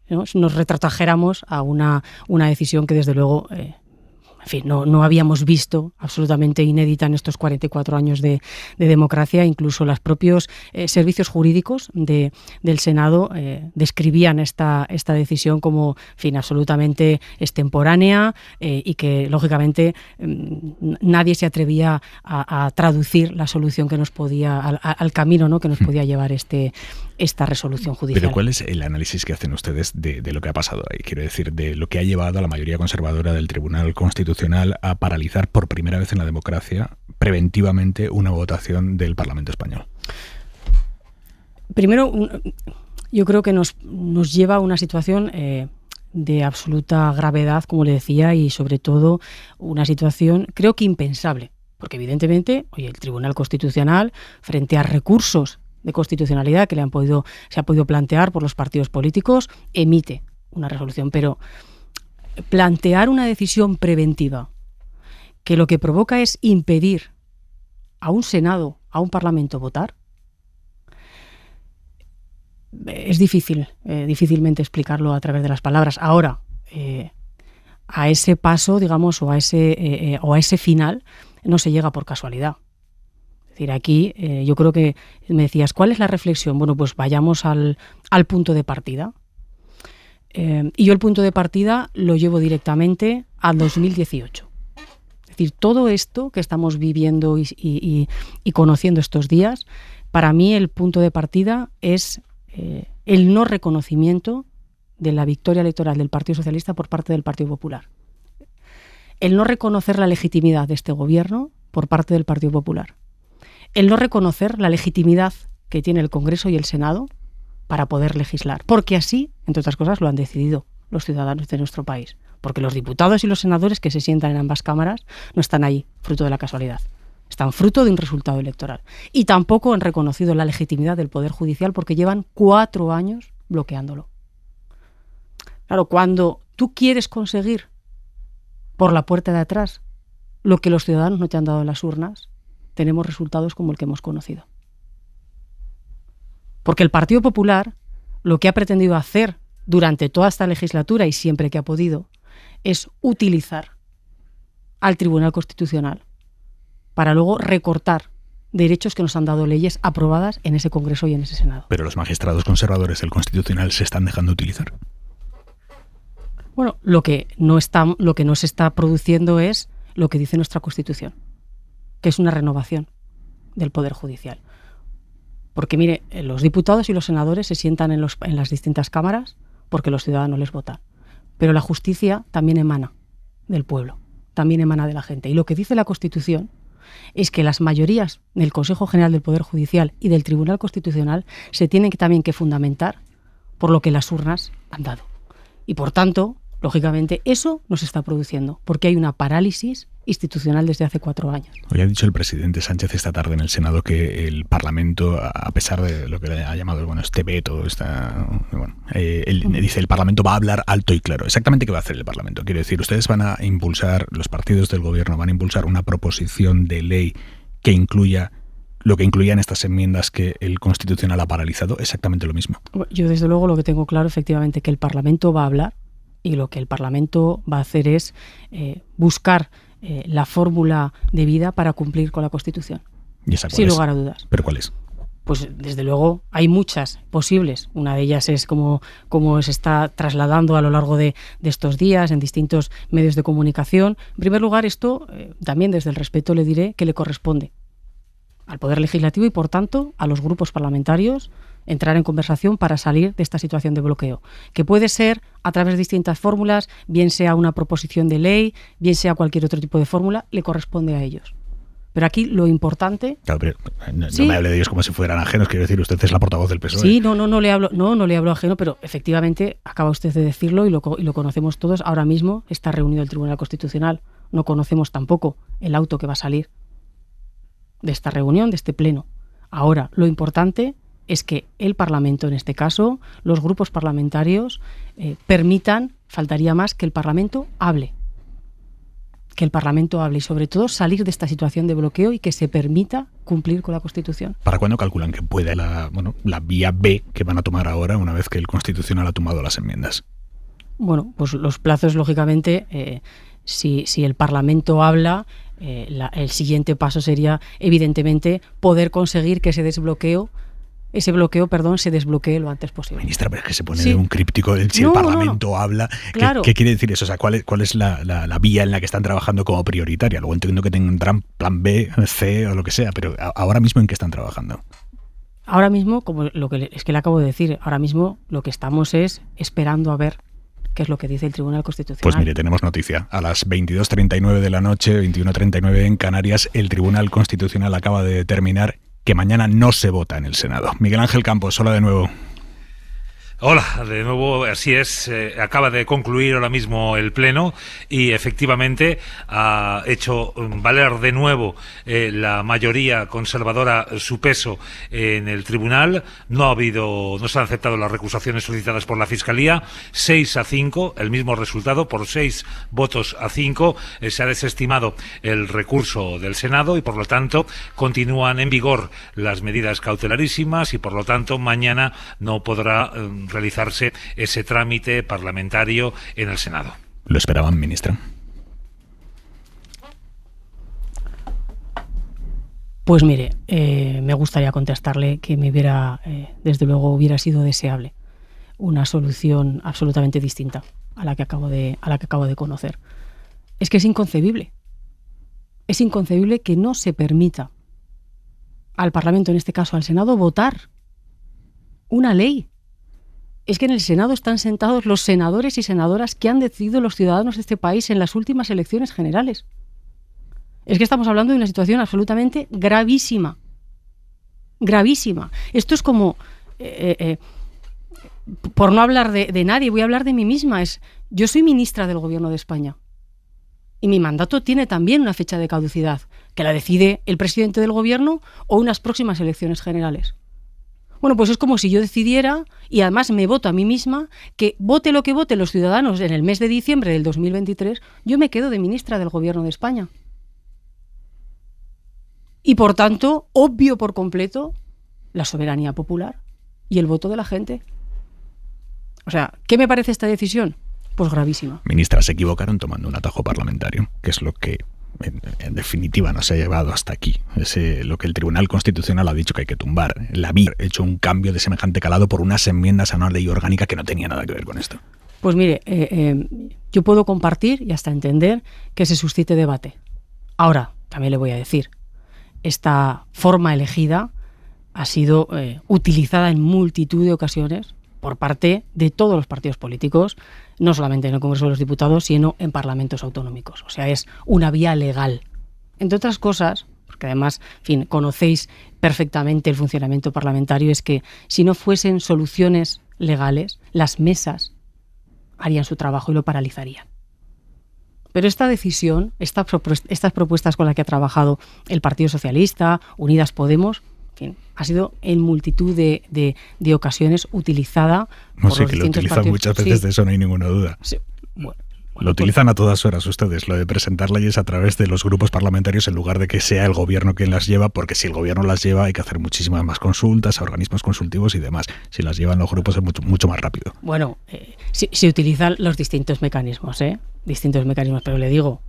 ¿no?, nos retrotrajéramos a una decisión que desde luego en fin, no habíamos visto, absolutamente inédita en estos 44 años de democracia. Incluso los propios servicios jurídicos del Senado describían esta decisión como, en fin, absolutamente extemporánea y que, lógicamente, nadie se atrevía a traducir la solución que nos podía, al camino, ¿no?, que nos podía llevar este esta resolución judicial. Pero ¿cuál es el análisis que hacen ustedes de lo que ha pasado ahí? Quiero decir, de lo que ha llevado a la mayoría conservadora del Tribunal Constitucional a paralizar por primera vez en la democracia preventivamente una votación del Parlamento español. Primero, yo creo que nos lleva a una situación de absoluta gravedad, como le decía, y sobre todo una situación, creo que impensable, porque evidentemente, el Tribunal Constitucional, frente a recursos de constitucionalidad que se ha podido plantear por los partidos políticos, emite una resolución, pero plantear una decisión preventiva que lo que provoca es impedir a un Senado, a un Parlamento votar, es difícilmente explicarlo a través de las palabras. Ahora, a ese paso, digamos, o a ese final, no se llega por casualidad. Es decir, aquí yo creo que me decías, ¿cuál es la reflexión? Bueno, pues vayamos al punto de partida. Y yo el punto de partida lo llevo directamente al 2018. Es decir, todo esto que estamos viviendo y conociendo estos días, para mí el punto de partida es el no reconocimiento de la victoria electoral del Partido Socialista por parte del Partido Popular. El no reconocer la legitimidad de este gobierno por parte del Partido Popular. El no reconocer la legitimidad que tiene el Congreso y el Senado para poder legislar. Porque así, entre otras cosas, lo han decidido los ciudadanos de nuestro país. Porque los diputados y los senadores que se sientan en ambas cámaras no están ahí fruto de la casualidad. Están fruto de un resultado electoral. Y tampoco han reconocido la legitimidad del Poder Judicial porque llevan 4 años bloqueándolo. Claro, cuando tú quieres conseguir por la puerta de atrás lo que los ciudadanos no te han dado en las urnas, tenemos resultados como el que hemos conocido. Porque el Partido Popular lo que ha pretendido hacer durante toda esta legislatura y siempre que ha podido es utilizar al Tribunal Constitucional para luego recortar derechos que nos han dado leyes aprobadas en ese Congreso y en ese Senado. Pero los magistrados conservadores del Constitucional se están dejando utilizar. Bueno, lo que no se está produciendo es lo que dice nuestra Constitución, que es una renovación del Poder Judicial. Porque, mire, los diputados y los senadores se sientan en las distintas cámaras porque los ciudadanos les votan. Pero la justicia también emana del pueblo, también emana de la gente. Y lo que dice la Constitución es que las mayorías del Consejo General del Poder Judicial y del Tribunal Constitucional se tienen también que fundamentar por lo que las urnas han dado. Y, por tanto, lógicamente, eso no se está produciendo, porque hay una parálisis institucional desde hace 4 años. Hoy ha dicho el presidente Sánchez esta tarde en el Senado que el Parlamento, a pesar de lo que le ha llamado este veto, él dice el Parlamento va a hablar alto y claro. Exactamente qué va a hacer el Parlamento. Quiero decir, ustedes van a impulsar, los partidos del gobierno van a impulsar una proposición de ley que incluya lo que incluían estas enmiendas que el Constitucional ha paralizado, exactamente lo mismo. Yo desde luego lo que tengo claro efectivamente que el Parlamento va a hablar y lo que el Parlamento va a hacer es buscar la fórmula de vida para cumplir con la Constitución. ¿Y esa cuál sin es? lugar a dudas. ¿Pero cuál es? Pues desde luego hay muchas posibles. Una de ellas es como se está trasladando a lo largo de estos días en distintos medios de comunicación. En primer lugar, esto también desde el respeto le diré que le corresponde al Poder Legislativo y, por tanto, a los grupos parlamentarios entrar en conversación para salir de esta situación de bloqueo, que puede ser a través de distintas fórmulas, bien sea una proposición de ley, bien sea cualquier otro tipo de fórmula, le corresponde a ellos. Pero aquí lo importante... Claro, pero no me hable de ellos como si fueran ajenos, quiero decir, usted es la portavoz del PSOE. Sí, no le hablo ajeno, pero efectivamente acaba usted de decirlo y lo conocemos todos. Ahora mismo está reunido el Tribunal Constitucional, no conocemos tampoco el auto que va a salir de esta reunión, de este pleno. Ahora, lo importante es que el Parlamento, en este caso, los grupos parlamentarios, permitan, faltaría más, que el Parlamento hable. Que el Parlamento hable y, sobre todo, salir de esta situación de bloqueo y que se permita cumplir con la Constitución. ¿Para cuándo calculan que puede la vía B que van a tomar ahora una vez que el Constitucional ha tomado las enmiendas? Bueno, pues los plazos, lógicamente, si el Parlamento habla, el siguiente paso sería, evidentemente, poder conseguir que ese bloqueo se desbloquee lo antes posible. Ministra, pero es que se pone un críptico del si el Parlamento habla. Claro. ¿Qué quiere decir eso? O sea, ¿cuál es la vía en la que están trabajando como prioritaria? Luego entiendo que tendrán plan B, C o lo que sea, pero ahora mismo ¿en qué están trabajando? ahora mismo, como es que le acabo de decir, ahora mismo lo que estamos es esperando a ver qué es lo que dice el Tribunal Constitucional. Pues mire, tenemos noticia. A las 22:39 de la noche, 21:39 en Canarias, el Tribunal Constitucional acaba de determinar que mañana no se vota en el Senado. Miguel Ángel Campos, hola de nuevo. Hola, de nuevo, así es, acaba de concluir ahora mismo el Pleno y efectivamente ha hecho valer de nuevo la mayoría conservadora su peso en el Tribunal. No se han aceptado las recusaciones solicitadas por la Fiscalía, 6-5, el mismo resultado, por 6 votos a 5, se ha desestimado el recurso del Senado y por lo tanto continúan en vigor las medidas cautelarísimas y por lo tanto mañana no podrá realizarse ese trámite parlamentario en el Senado. ¿Lo esperaban, ministra? Pues mire, me gustaría contestarle que desde luego hubiera sido deseable una solución absolutamente distinta a la que acabo de conocer. Es que es inconcebible que no se permita al Parlamento, en este caso al Senado, votar una ley. Es que en el Senado están sentados los senadores y senadoras que han decidido los ciudadanos de este país en las últimas elecciones generales. Es que estamos hablando de una situación absolutamente gravísima. Gravísima. Esto es como, por no hablar de nadie, voy a hablar de mí misma. Yo soy ministra del Gobierno de España y mi mandato tiene también una fecha de caducidad, que la decide el presidente del Gobierno o unas próximas elecciones generales. Bueno, pues es como si yo decidiera, y además me voto a mí misma, que vote lo que voten los ciudadanos en el mes de diciembre del 2023, yo me quedo de ministra del Gobierno de España. Y por tanto, obvio por completo la soberanía popular y el voto de la gente. O sea, ¿qué me parece esta decisión? Pues gravísima. Ministra, se equivocaron tomando un atajo parlamentario, que es lo que en definitiva nos ha llevado hasta aquí. Es lo que el Tribunal Constitucional ha dicho que hay que tumbar. La había hecho un cambio de semejante calado por unas enmiendas a una ley orgánica que no tenía nada que ver con esto. Pues mire, yo puedo compartir y hasta entender que se suscite debate. Ahora, también le voy a decir, esta forma elegida ha sido utilizada en multitud de ocasiones por parte de todos los partidos políticos, no solamente en el Congreso de los Diputados, sino en parlamentos autonómicos. O sea, es una vía legal. Entre otras cosas, porque además, en fin, conocéis perfectamente el funcionamiento parlamentario, es que si no fuesen soluciones legales, las mesas harían su trabajo y lo paralizarían. Pero esta decisión, estas propuestas con las que ha trabajado el Partido Socialista, Unidas Podemos, en fin, ha sido en multitud de ocasiones utilizada por los distintos partidos. No sé, que lo utilizan muchas veces, sí. De eso no hay ninguna duda. Sí. Bueno, lo utilizan a todas horas ustedes, lo de presentar leyes a través de los grupos parlamentarios en lugar de que sea el gobierno quien las lleva, porque si el gobierno las lleva hay que hacer muchísimas más consultas a organismos consultivos y demás. Si las llevan los grupos es mucho más rápido. Bueno, se utilizan los distintos mecanismos, pero le digo,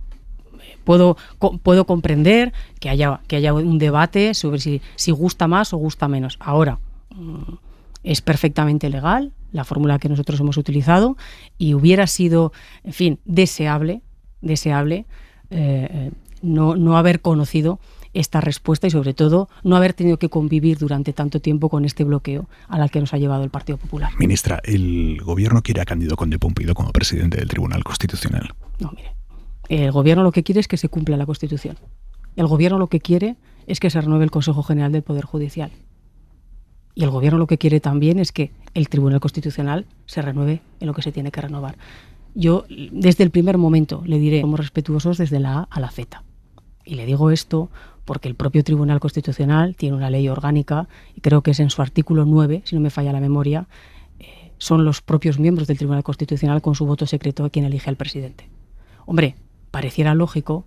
puedo comprender que haya un debate sobre si gusta más o gusta menos. Ahora, es perfectamente legal la fórmula que nosotros hemos utilizado y hubiera sido, en fin, deseable no haber conocido esta respuesta y sobre todo no haber tenido que convivir durante tanto tiempo con este bloqueo al que nos ha llevado el Partido Popular. Ministra, ¿el gobierno quiere a Cándido Conde Pumpido como presidente del Tribunal Constitucional? No, mire, el gobierno lo que quiere es que se cumpla la Constitución. El gobierno lo que quiere es que se renueve el Consejo General del Poder Judicial. Y el gobierno lo que quiere también es que el Tribunal Constitucional se renueve en lo que se tiene que renovar. Yo, desde el primer momento, le diré, somos respetuosos desde la A a la Z. Y le digo esto porque el propio Tribunal Constitucional tiene una ley orgánica, y creo que es en su artículo 9, si no me falla la memoria, son los propios miembros del Tribunal Constitucional con su voto secreto quien elige al presidente. Hombre, pareciera lógico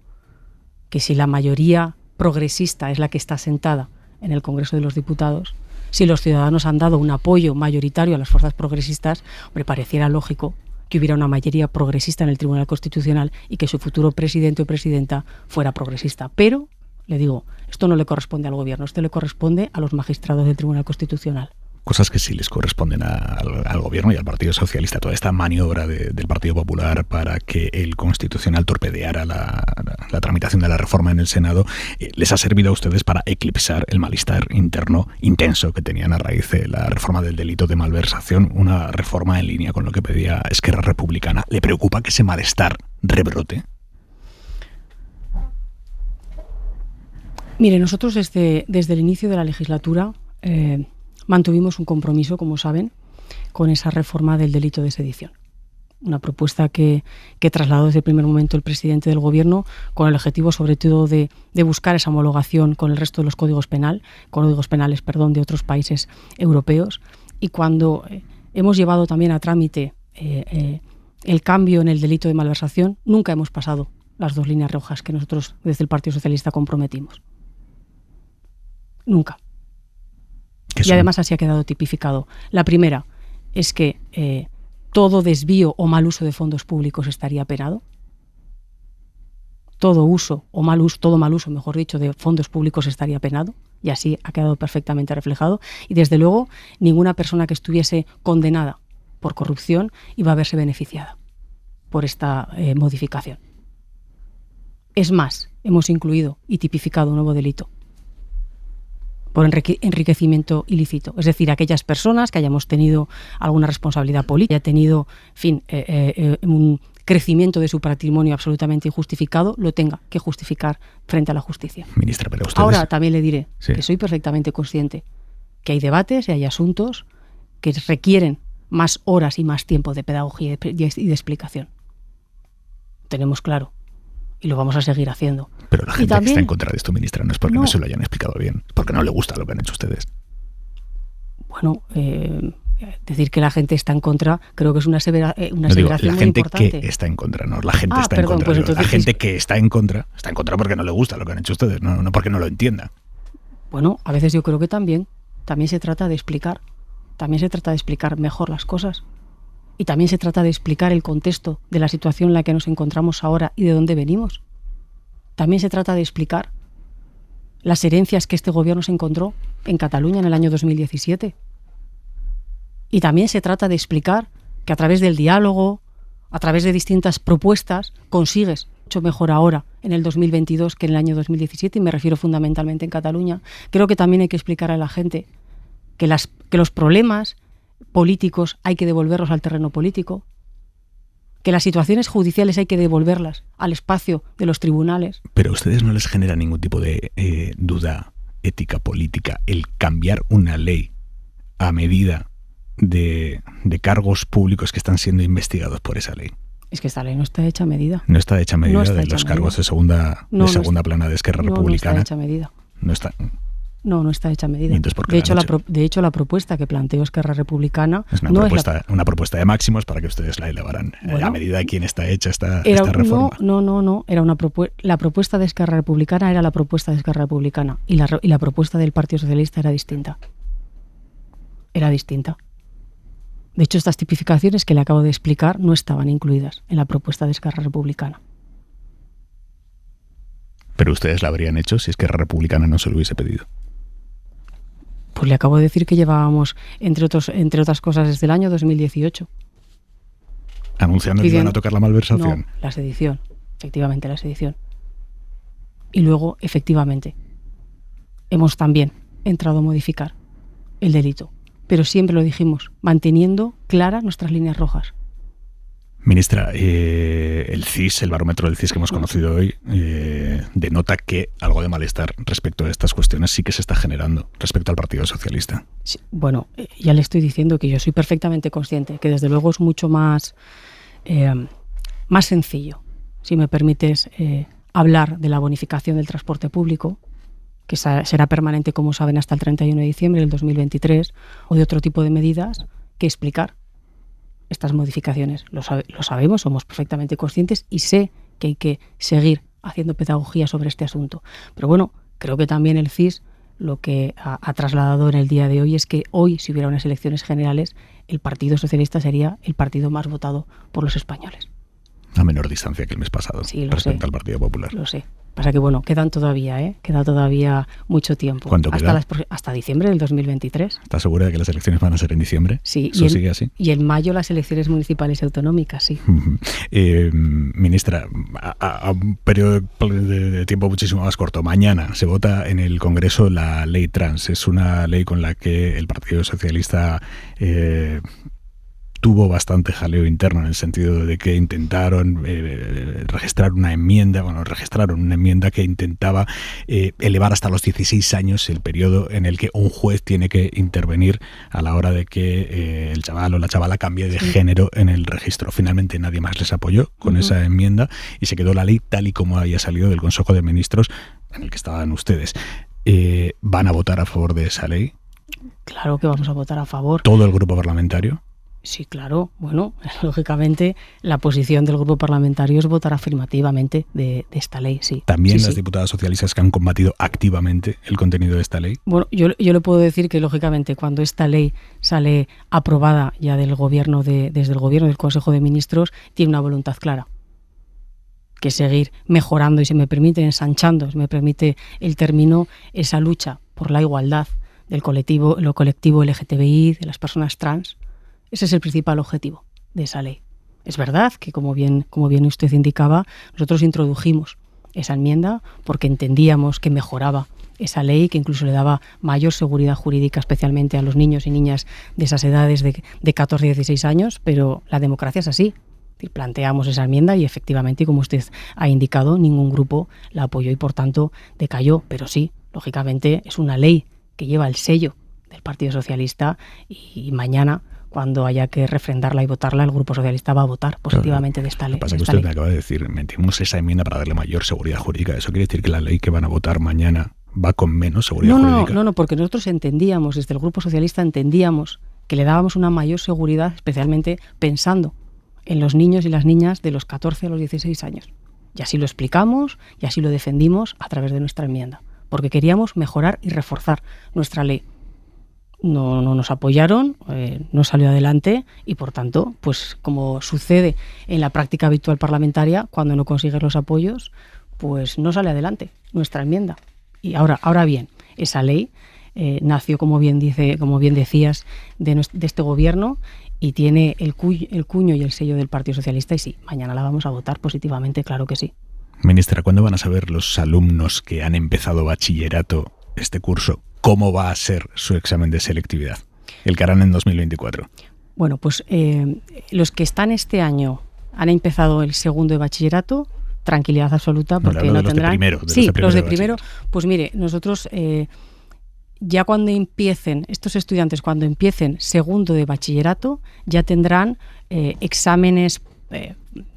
que si la mayoría progresista es la que está sentada en el Congreso de los Diputados, si los ciudadanos han dado un apoyo mayoritario a las fuerzas progresistas, hombre, pareciera lógico que hubiera una mayoría progresista en el Tribunal Constitucional y que su futuro presidente o presidenta fuera progresista. Pero, le digo, esto no le corresponde al gobierno, esto le corresponde a los magistrados del Tribunal Constitucional. cosas que sí les corresponden al gobierno y al Partido Socialista. Toda esta maniobra del Partido Popular para que el Constitucional torpedeara la tramitación de la reforma en el Senado, les ha servido a ustedes para eclipsar el malestar interno intenso que tenían a raíz de la reforma del delito de malversación, una reforma en línea con lo que pedía Esquerra Republicana. ¿Le preocupa que ese malestar rebrote? Mire, nosotros desde el inicio de la legislatura mantuvimos un compromiso, como saben, con esa reforma del delito de sedición. Una propuesta que trasladó desde el primer momento el presidente del Gobierno con el objetivo, sobre todo, de buscar esa homologación con el resto de los códigos penales, de otros países europeos. Y cuando hemos llevado también a trámite el cambio en el delito de malversación, nunca hemos pasado las 2 líneas rojas que nosotros desde el Partido Socialista comprometimos. Nunca. Y además así ha quedado tipificado. La primera es que todo desvío o mal uso de fondos públicos estaría penado. Todo mal uso, mejor dicho, de fondos públicos estaría penado, y así ha quedado perfectamente reflejado. Y desde luego, ninguna persona que estuviese condenada por corrupción iba a verse beneficiada por esta modificación. Es más, hemos incluido y tipificado un nuevo delito por enriquecimiento ilícito. Es decir, aquellas personas que hayamos tenido alguna responsabilidad política, haya tenido, un crecimiento de su patrimonio absolutamente injustificado, lo tenga que justificar frente a la justicia. Ministra, pero ustedes... Ahora también le diré que soy perfectamente consciente que hay debates y hay asuntos que requieren más horas y más tiempo de pedagogía y de explicación. Tenemos claro. Y lo vamos a seguir haciendo. Pero la gente también, que está en contra de esto, ministra, no es porque no se lo hayan explicado bien, es porque no le gusta lo que han hecho ustedes. Bueno, decir que la gente está en contra, creo que es una aseveración muy importante. La gente que está en contra, no, la gente está en contra. Pues entonces, la gente que está en contra porque no le gusta lo que han hecho ustedes, no porque no lo entienda. Bueno, a veces yo creo que también se trata de explicar, mejor las cosas. Y también se trata de explicar el contexto de la situación en la que nos encontramos ahora y de dónde venimos. También se trata de explicar las herencias que este gobierno se encontró en Cataluña en el año 2017. Y también se trata de explicar que a través del diálogo, a través de distintas propuestas, consigues mucho mejor ahora en el 2022 que en el año 2017, y me refiero fundamentalmente en Cataluña. Creo que también hay que explicar a la gente que los problemas políticos hay que devolverlos al terreno político, que las situaciones judiciales hay que devolverlas al espacio de los tribunales. Pero a ustedes no les genera ningún tipo de duda ética política el cambiar una ley a medida de cargos públicos que están siendo investigados por esa ley. Es que esta ley no está hecha a medida. No está hecha a medida de los cargos de segunda plana de Esquerra Republicana. No está hecha a medida. No está... No está hecha a medida. De hecho, la propuesta que planteó Esquerra Republicana es una propuesta de máximos para que ustedes la elevaran a medida de quién está hecha esta reforma. No. La propuesta de Esquerra Republicana era la propuesta de Esquerra Republicana y la propuesta del Partido Socialista era distinta. De hecho, estas tipificaciones que le acabo de explicar no estaban incluidas en la propuesta de Esquerra Republicana. Pero ustedes la habrían hecho si Esquerra Republicana no se lo hubiese pedido. Pues le acabo de decir que llevábamos, entre otras cosas, desde el año 2018. ¿Anunciando que iban a tocar la malversación? No, la sedición. Efectivamente, la sedición. Y luego, efectivamente, hemos también entrado a modificar el delito. Pero siempre lo dijimos, manteniendo claras nuestras líneas rojas. Ministra, el CIS, el barómetro del CIS que hemos conocido hoy, denota que algo de malestar respecto a estas cuestiones sí que se está generando respecto al Partido Socialista. Sí, bueno, ya le estoy diciendo que yo soy perfectamente consciente, que desde luego es mucho más sencillo, si me permites, hablar de la bonificación del transporte público, que será permanente, como saben, hasta el 31 de diciembre del 2023, o de otro tipo de medidas, que explicar estas modificaciones. Lo sabemos, somos perfectamente conscientes y sé que hay que seguir haciendo pedagogía sobre este asunto. Pero bueno, creo que también el CIS lo que ha trasladado en el día de hoy es que hoy, si hubiera unas elecciones generales, el Partido Socialista sería el partido más votado por los españoles. A menor distancia que el mes pasado, sí, respecto al Partido Popular. Lo sé. Pasa que, bueno, quedan todavía, queda todavía mucho tiempo. ¿Cuánto queda? Hasta diciembre del 2023. ¿Estás segura de que las elecciones van a ser en diciembre? Sí. ¿Eso sigue así? Y en mayo las elecciones municipales y autonómicas, sí. Ministra, a un periodo de tiempo muchísimo más corto, mañana se vota en el Congreso la ley trans. Es una ley con la que el Partido Socialista tuvo bastante jaleo interno, en el sentido de que intentaron registraron una enmienda que intentaba elevar hasta los 16 años el periodo en el que un juez tiene que intervenir a la hora de que el chaval o la chavala cambie de género en el registro. Finalmente nadie más les apoyó con esa enmienda y se quedó la ley tal y como había salido del Consejo de Ministros en el que estaban ustedes. ¿Van a votar a favor de esa ley? Claro que vamos a votar a favor. ¿Todo el grupo parlamentario? Sí, claro. Bueno, lógicamente la posición del grupo parlamentario es votar afirmativamente de esta ley, sí. ¿También sí, las diputadas socialistas que han combatido activamente el contenido de esta ley? Bueno, yo le puedo decir que, lógicamente, cuando esta ley sale aprobada ya desde el gobierno del Consejo de Ministros, tiene una voluntad clara, que es seguir mejorando y, si me permite, ensanchando, si me permite el término, esa lucha por la igualdad del colectivo LGTBI, de las personas trans. Ese es el principal objetivo de esa ley. Es verdad que, como bien usted indicaba, nosotros introdujimos esa enmienda porque entendíamos que mejoraba esa ley, que incluso le daba mayor seguridad jurídica, especialmente a los niños y niñas de esas edades de 14 y 16 años, pero la democracia es así. Planteamos esa enmienda y, efectivamente, como usted ha indicado, ningún grupo la apoyó y, por tanto, decayó. Pero sí, lógicamente, es una ley que lleva el sello del Partido Socialista y mañana, cuando haya que refrendarla y votarla, el Grupo Socialista va a votar positivamente de esta ley. Lo que pasa es que usted me acaba de decir, metimos esa enmienda para darle mayor seguridad jurídica. ¿Eso quiere decir que la ley que van a votar mañana va con menos seguridad jurídica? No, porque nosotros entendíamos, desde el Grupo Socialista entendíamos que le dábamos una mayor seguridad, especialmente pensando en los niños y las niñas de los 14 a los 16 años. Y así lo explicamos y así lo defendimos a través de nuestra enmienda, porque queríamos mejorar y reforzar nuestra ley. No nos apoyaron, no salió adelante y, por tanto, pues como sucede en la práctica habitual parlamentaria, cuando no consigues los apoyos, pues no sale adelante nuestra enmienda. Y ahora bien, esa ley nació, como bien decías, de este gobierno y tiene el cuño y el sello del Partido Socialista, y sí, mañana la vamos a votar positivamente, claro que sí. Ministra, ¿cuándo van a saber los alumnos que han empezado bachillerato este curso cómo va a ser su examen de selectividad, el que harán en 2024? Bueno, pues los que están este año han empezado el segundo de bachillerato, tranquilidad absoluta, porque no tendrán... Los de primero. Pues mire, nosotros ya cuando empiecen, estos estudiantes cuando empiecen segundo de bachillerato, ya tendrán exámenes,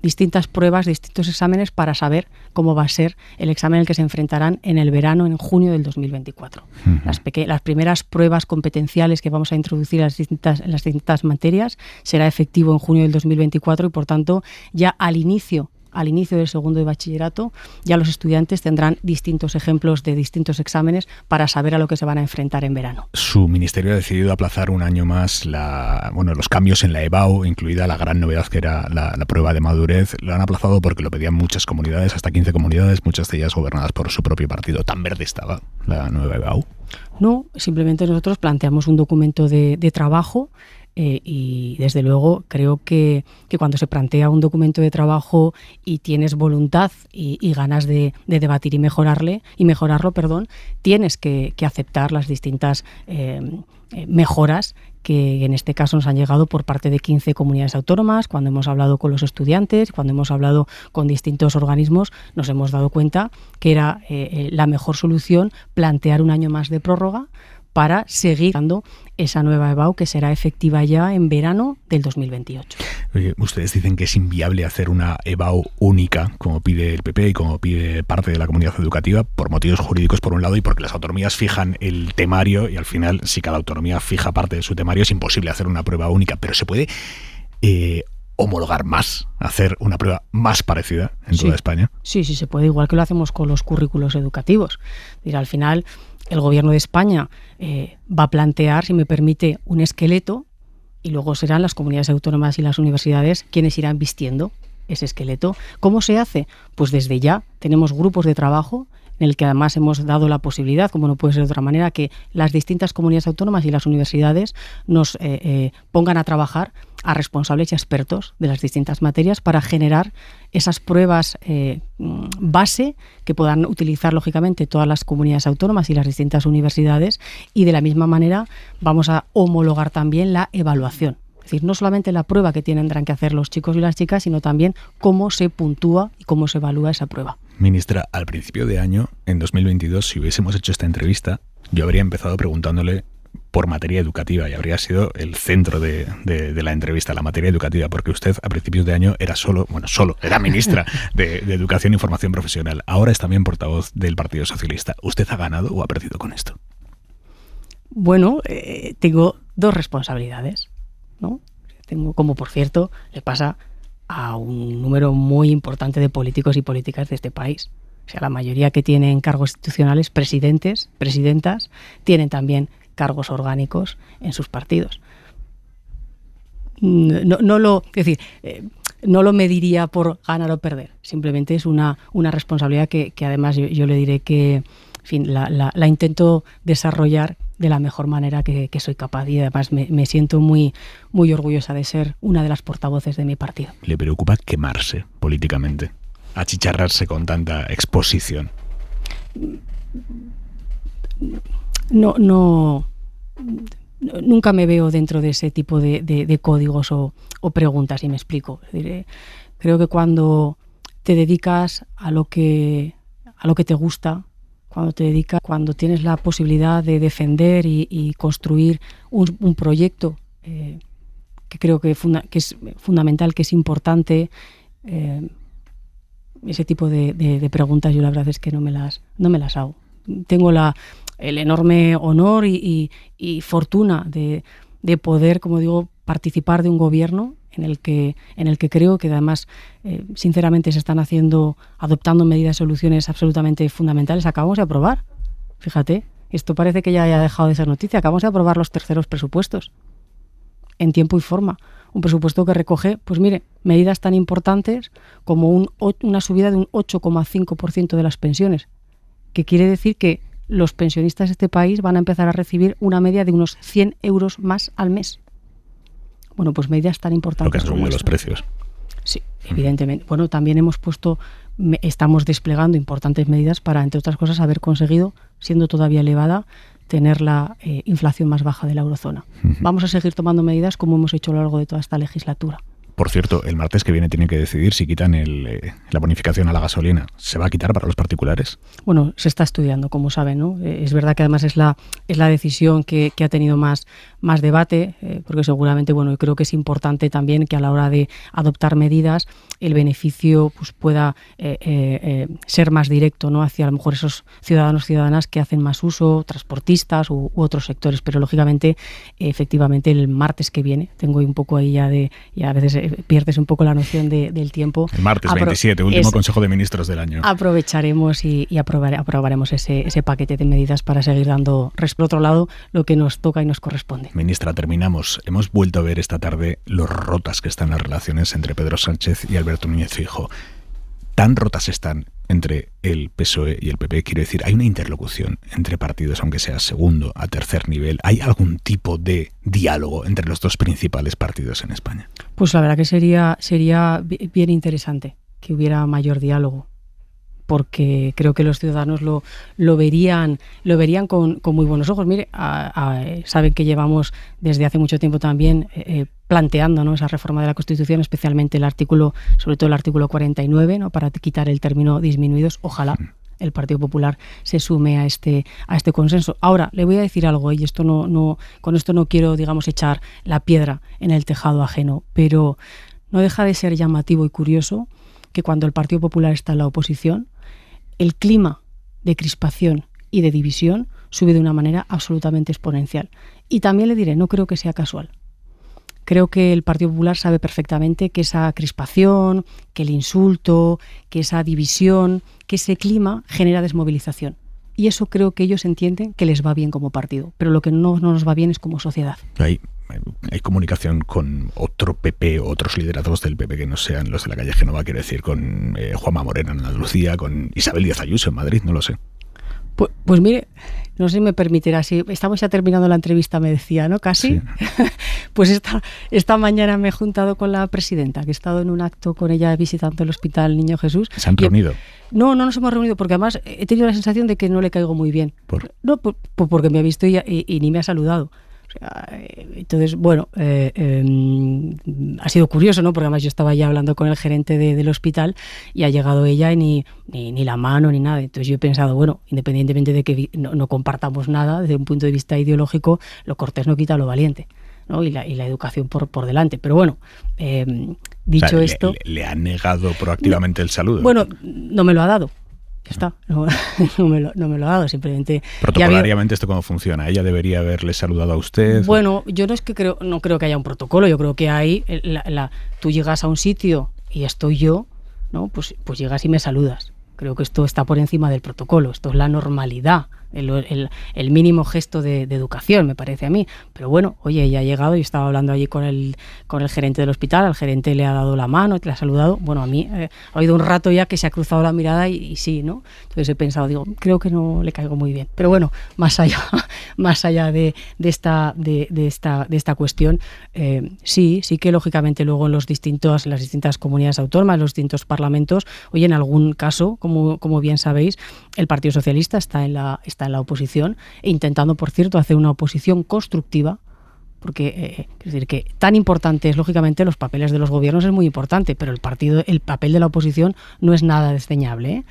distintas pruebas, distintos exámenes para saber cómo va a ser el examen al que se enfrentarán en el verano, en junio del 2024. Las primeras pruebas competenciales que vamos a introducir en las distintas materias será efectivo en junio del 2024 y, por tanto, ya al inicio del segundo de bachillerato, ya los estudiantes tendrán distintos ejemplos de distintos exámenes para saber a lo que se van a enfrentar en verano. Su ministerio ha decidido aplazar un año más los cambios en la EBAU, incluida la gran novedad que era la prueba de madurez. Lo han aplazado porque lo pedían muchas comunidades, hasta 15 comunidades, muchas de ellas gobernadas por su propio partido. ¿Tan verde estaba la nueva EBAU? No, simplemente nosotros planteamos un documento de trabajo. Y desde luego creo que cuando se plantea un documento de trabajo y tienes voluntad y ganas de debatir y mejorarlo, tienes que aceptar las distintas mejoras que en este caso nos han llegado por parte de 15 comunidades autónomas. Cuando hemos hablado con los estudiantes, cuando hemos hablado con distintos organismos, nos hemos dado cuenta que era la mejor solución plantear un año más de prórroga para seguir dando esa nueva EBAU que será efectiva ya en verano del 2028. Oye, ustedes dicen que es inviable hacer una EBAU única, como pide el PP y como pide parte de la comunidad educativa, por motivos jurídicos por un lado y porque las autonomías fijan el temario y al final, si cada autonomía fija parte de su temario, es imposible hacer una prueba única, pero se puede homologar más, hacer una prueba más parecida en toda España. Sí, se puede, igual que lo hacemos con los currículos educativos. Al final, el Gobierno de España va a plantear, si me permite, un esqueleto y luego serán las comunidades autónomas y las universidades quienes irán vistiendo ese esqueleto. ¿Cómo se hace? Pues desde ya tenemos grupos de trabajo en el que además hemos dado la posibilidad, como no puede ser de otra manera, que las distintas comunidades autónomas y las universidades nos pongan a trabajar a responsables y expertos de las distintas materias para generar esas pruebas base que puedan utilizar lógicamente todas las comunidades autónomas y las distintas universidades, y de la misma manera vamos a homologar también la evaluación. Es decir, no solamente la prueba que tendrán que hacer los chicos y las chicas, sino también cómo se puntúa y cómo se evalúa esa prueba. Ministra, al principio de año, en 2022, si hubiésemos hecho esta entrevista, yo habría empezado preguntándole por materia educativa y habría sido el centro de la entrevista, la materia educativa, porque usted a principios de año era era ministra de Educación y Formación Profesional. Ahora es también portavoz del Partido Socialista. ¿Usted ha ganado o ha perdido con esto? Bueno, tengo dos responsabilidades, ¿no? Tengo, como por cierto, le pasa a un número muy importante de políticos y políticas de este país. O sea, la mayoría que tienen cargos institucionales, presidentes, presidentas, tienen también cargos orgánicos en sus partidos. No lo mediría por ganar o perder. Simplemente es una responsabilidad que además yo le diré que, en fin, la intento desarrollar de la mejor manera que soy capaz, y además me siento muy, muy orgullosa de ser una de las portavoces de mi partido. ¿Le preocupa quemarse políticamente? ¿Achicharrarse con tanta exposición? Nunca me veo dentro de ese tipo de códigos o preguntas, y me explico. Creo que cuando te dedicas a lo que te gusta, cuando tienes la posibilidad de defender y construir un proyecto que creo que es fundamental, que es importante, ese tipo de preguntas yo la verdad es que no me las hago. Tengo el enorme honor y fortuna de poder, como digo, participar de un gobierno en el que creo que además sinceramente se están adoptando medidas y soluciones absolutamente fundamentales. Acabamos de aprobar, fíjate, esto parece que ya haya dejado de ser noticia, acabamos de aprobar los terceros presupuestos en tiempo y forma. Un presupuesto que recoge, pues mire, medidas tan importantes como una subida de un 8,5% de las pensiones, que quiere decir que los pensionistas de este país van a empezar a recibir una media de unos 100 euros más al mes. Bueno, pues medidas tan importantes. Lo que han subido los precios. Sí, evidentemente. Bueno, también estamos desplegando importantes medidas para, entre otras cosas, haber conseguido, siendo todavía elevada, tener la inflación más baja de la eurozona. Vamos a seguir tomando medidas como hemos hecho a lo largo de toda esta legislatura. Por cierto, el martes que viene tienen que decidir si quitan la bonificación a la gasolina. ¿Se va a quitar para los particulares? Bueno, se está estudiando, como saben, ¿no? Es verdad que además es la decisión que ha tenido más debate, porque seguramente, bueno, yo creo que es importante también que a la hora de adoptar medidas el beneficio pues pueda ser más directo, ¿no? Hacia a lo mejor esos ciudadanas que hacen más uso, transportistas u otros sectores. Pero lógicamente, efectivamente, el martes que viene, tengo un poco ahí ya a veces pierdes un poco la noción del tiempo. El martes 27, último Consejo de Ministros del año. Aprovecharemos y aprobaremos ese paquete de medidas para seguir dando, por otro lado, lo que nos toca y nos corresponde. Ministra, terminamos. Hemos vuelto a ver esta tarde lo rotas que están las relaciones entre Pedro Sánchez y Alberto Núñez Feijóo. Tan rotas están entre el PSOE y el PP, quiero decir, hay una interlocución entre partidos, aunque sea segundo a tercer nivel. ¿Hay algún tipo de diálogo entre los dos principales partidos en España? Pues la verdad que sería bien interesante que hubiera mayor diálogo, porque creo que los ciudadanos lo verían con muy buenos ojos. Mire, saben que llevamos desde hace mucho tiempo también planteando, ¿no?, esa reforma de la Constitución, especialmente sobre todo el artículo 49, ¿no?, para quitar el término disminuidos. Ojalá el Partido Popular se sume a este consenso. Ahora, le voy a decir algo, y con esto no quiero, digamos, echar la piedra en el tejado ajeno, pero no deja de ser llamativo y curioso que cuando el Partido Popular está en la oposición, el clima de crispación y de división sube de una manera absolutamente exponencial. Y también le diré, no creo que sea casual. Creo que el Partido Popular sabe perfectamente que esa crispación, que el insulto, que esa división, que ese clima genera desmovilización. Y eso creo que ellos entienden que les va bien como partido, pero lo que no nos va bien es como sociedad. Hay hay comunicación con otro PP, otros liderazgos del PP que no sean los de la calle Génova, quiero decir, con Juanma Moreno en Andalucía, con Isabel Díaz Ayuso en Madrid, no lo sé. Pues mire, no sé si me permitirá, si estamos ya terminando la entrevista, me decía, ¿no? Casi. Sí. Pues esta mañana me he juntado con la presidenta, que he estado en un acto con ella visitando el Hospital Niño Jesús. ¿Se han reunido? No nos hemos reunido, porque además he tenido la sensación de que no le caigo muy bien. No, porque me ha visto y ni me ha saludado. Entonces, bueno, ha sido curioso, ¿no? Porque además yo estaba ya hablando con el gerente del hospital y ha llegado ella y ni la mano ni nada. Entonces yo he pensado, bueno, independientemente de que no compartamos nada desde un punto de vista ideológico, lo cortés no quita lo valiente, ¿no? Y la educación por delante. Pero bueno, dicho esto... ¿Le ha negado proactivamente el saludo? Bueno, no me lo ha dado. Ya está, no me lo ha dado, simplemente... Protocolariamente, ¿esto cómo funciona? ¿Ella debería haberle saludado a usted? Bueno, yo no creo que haya un protocolo, yo creo que hay... tú llegas a un sitio y estoy yo, ¿no? Pues llegas y me saludas. Creo que esto está por encima del protocolo, esto es la normalidad, el mínimo gesto de educación, me parece a mí. Pero bueno, oye, ya ha llegado y estaba hablando allí con el gerente del hospital, al gerente le ha dado la mano, le ha saludado. Bueno, a mí ha habido un rato ya que se ha cruzado la mirada y sí, ¿no? Entonces he pensado, creo que no le caigo muy bien. Pero bueno, más allá de esta cuestión, sí que lógicamente luego en las distintas comunidades autónomas, en los distintos parlamentos, oye, en algún caso, como bien sabéis, el Partido Socialista está en la oposición, intentando, por cierto, hacer una oposición constructiva, porque es decir, que tan importante es, lógicamente, los papeles de los gobiernos es muy importante, pero el papel de la oposición no es nada desdeñable, ¿eh?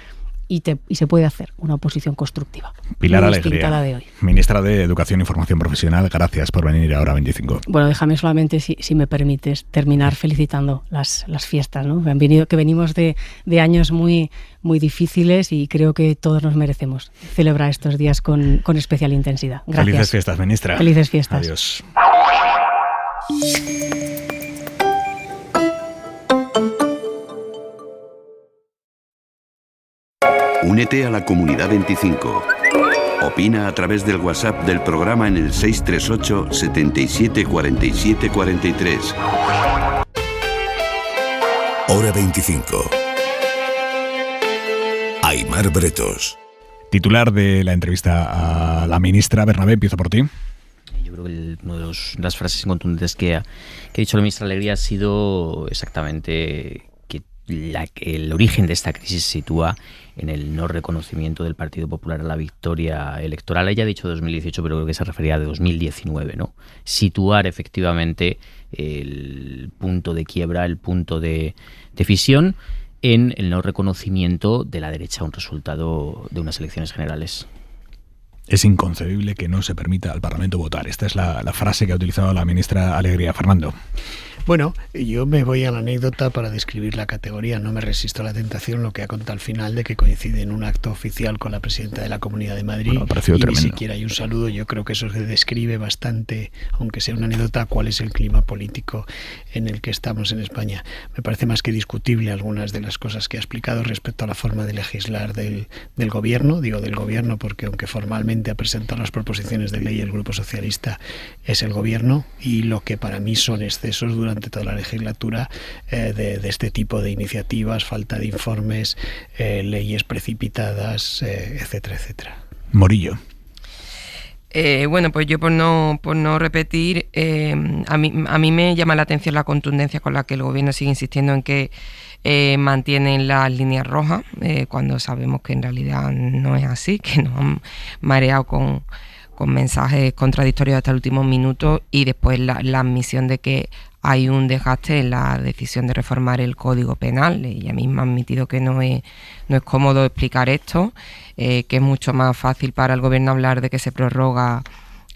Y se puede hacer una oposición constructiva. Pilar muy Alegría, la de hoy. Ministra de Educación y Formación Profesional, gracias por venir a Hora 25. Bueno, déjame solamente, si me permites, terminar felicitando las fiestas, ¿no? Que venimos de años muy, muy difíciles y creo que todos nos merecemos celebrar estos días con especial intensidad. Gracias. Felices fiestas, ministra. Felices fiestas. Adiós. Únete a la Comunidad 25. Opina a través del WhatsApp del programa en el 638 77 47 43. Hora 25. Aimar Bretos. Titular de la entrevista a la ministra. Bernabé, empiezo por ti. Yo creo que una de las frases contundentes que ha dicho la ministra Alegría ha sido exactamente que el origen de esta crisis se sitúa en el no reconocimiento del Partido Popular a la victoria electoral. Ella ha dicho 2018, pero creo que se refería a 2019, ¿no? Situar efectivamente el punto de quiebra, el punto de fisión en el no reconocimiento de la derecha a un resultado de unas elecciones generales. Es inconcebible que no se permita al Parlamento votar. Esta es la frase que ha utilizado la ministra Alegría. Fernando. Bueno, yo me voy a la anécdota para describir la categoría. No me resisto a la tentación, lo que ha contado al final, de que coincide en un acto oficial con la presidenta de la Comunidad de Madrid. Bueno, y tremendo. Ni siquiera hay un saludo. Yo creo que eso se describe bastante, aunque sea una anécdota, cuál es el clima político en el que estamos en España. Me parece más que discutible algunas de las cosas que ha explicado respecto a la forma de legislar del gobierno. Digo del gobierno porque aunque formalmente ha presentado las proposiciones de ley el Grupo Socialista, es el gobierno, y lo que para mí son excesos durante toda la legislatura de este tipo de iniciativas, falta de informes, leyes precipitadas, etcétera, etcétera. Morillo. Bueno, pues yo por no repetir, a mí me llama la atención la contundencia con la que el gobierno sigue insistiendo en que mantienen las líneas rojas, cuando sabemos que en realidad no es así, que nos han mareado con mensajes contradictorios hasta el último minuto, y después la admisión de que hay un desgaste en la decisión de reformar el Código Penal. Ella misma ha admitido que no es cómodo explicar esto, que es mucho más fácil para el gobierno hablar de que se prorroga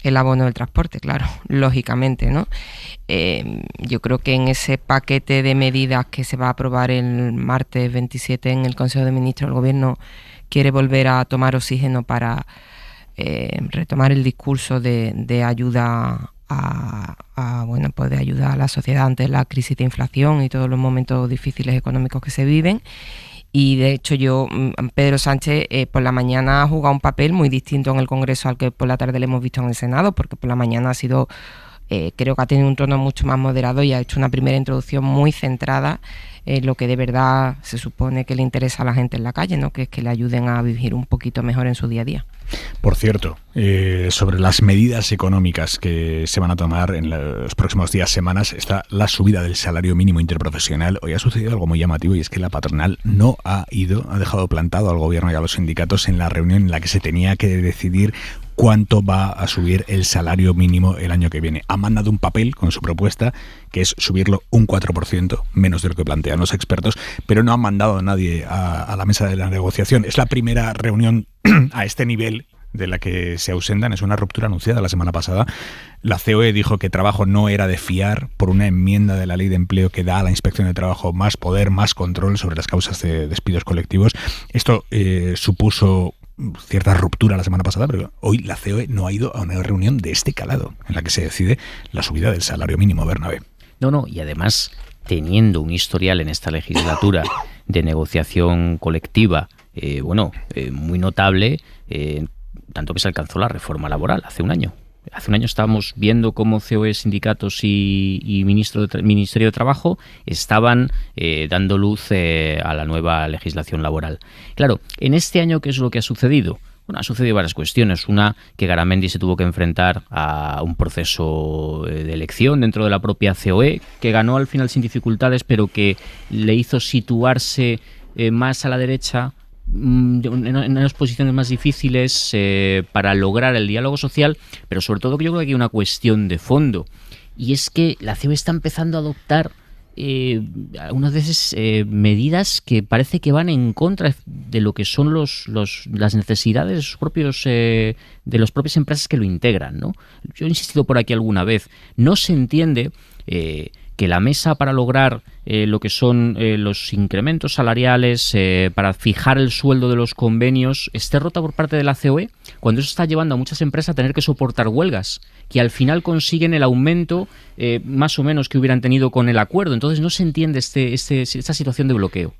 el abono del transporte, claro, lógicamente, ¿no? Yo creo que en ese paquete de medidas que se va a aprobar el martes 27 en el Consejo de Ministros, el gobierno quiere volver a tomar oxígeno para retomar el discurso de ayuda de ayuda a la sociedad ante la crisis de inflación y todos los momentos difíciles económicos que se viven. Y de hecho Pedro Sánchez por la mañana ha jugado un papel muy distinto en el Congreso al que por la tarde le hemos visto en el Senado, porque por la mañana ha sido creo que ha tenido un tono mucho más moderado y ha hecho una primera introducción muy centrada en lo que de verdad se supone que le interesa a la gente en la calle, ¿no? Que es que le ayuden a vivir un poquito mejor en su día a día. Por cierto, sobre las medidas económicas que se van a tomar en los próximos días, semanas, está la subida del salario mínimo interprofesional. Hoy ha sucedido algo muy llamativo y es que la patronal ha dejado plantado al gobierno y a los sindicatos en la reunión en la que se tenía que decidir cuánto va a subir el salario mínimo el año que viene. Ha mandado un papel con su propuesta, que es subirlo un 4%, menos de lo que plantean los expertos, pero no han mandado a nadie a la mesa de la negociación. Es la primera reunión a este nivel de la que se ausentan. Es una ruptura anunciada la semana pasada. La COE dijo que trabajo no era de fiar por una enmienda de la ley de empleo que da a la Inspección de Trabajo más poder, más control sobre las causas de despidos colectivos. Esto supuso cierta ruptura la semana pasada, pero hoy la COE no ha ido a una reunión de este calado en la que se decide la subida del salario mínimo, Bernabé. No, y además teniendo un historial en esta legislatura de negociación colectiva muy notable, tanto que se alcanzó la reforma laboral hace un año. Hace un año estábamos viendo cómo COE, sindicatos y Ministerio de Trabajo estaban dando luz a la nueva legislación laboral. Claro, en este año, ¿qué es lo que ha sucedido? Bueno, ha sucedido varias cuestiones. Una, que Garamendi se tuvo que enfrentar a un proceso de elección dentro de la propia COE, que ganó al final sin dificultades, pero que le hizo situarse más a la derecha, en las posiciones más difíciles para lograr el diálogo social, pero sobre todo yo creo que hay una cuestión de fondo, y es que la COE está empezando a adoptar algunas veces medidas que parece que van en contra de lo que son las necesidades de sus propios de las propias empresas que lo integran, ¿no? Yo he insistido por aquí alguna vez, no se entiende que la mesa para lograr lo que son los incrementos salariales, para fijar el sueldo de los convenios, esté rota por parte de la COE, cuando eso está llevando a muchas empresas a tener que soportar huelgas, que al final consiguen el aumento más o menos que hubieran tenido con el acuerdo. Entonces no se entiende esta situación de bloqueo.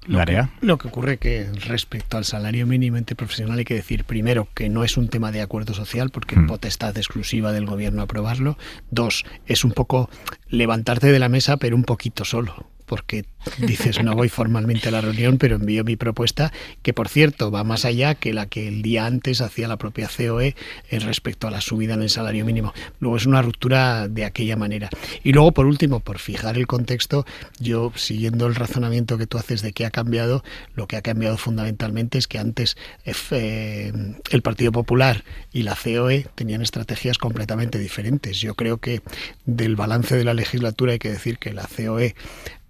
Lo que ocurre que respecto al salario mínimo interprofesional hay que decir primero que no es un tema de acuerdo social, porque es potestad exclusiva del gobierno aprobarlo. Dos, es un poco levantarte de la mesa, pero un poquito solo, porque dices no voy formalmente a la reunión, pero envío mi propuesta, que por cierto va más allá que la que el día antes hacía la propia COE respecto a la subida en el salario mínimo. Luego es una ruptura de aquella manera. Y luego, por último, por fijar el contexto, yo, siguiendo el razonamiento que tú haces de qué ha cambiado, lo que ha cambiado fundamentalmente es que antes el Partido Popular y la COE tenían estrategias completamente diferentes. Yo creo que del balance de la legislatura hay que decir que la COE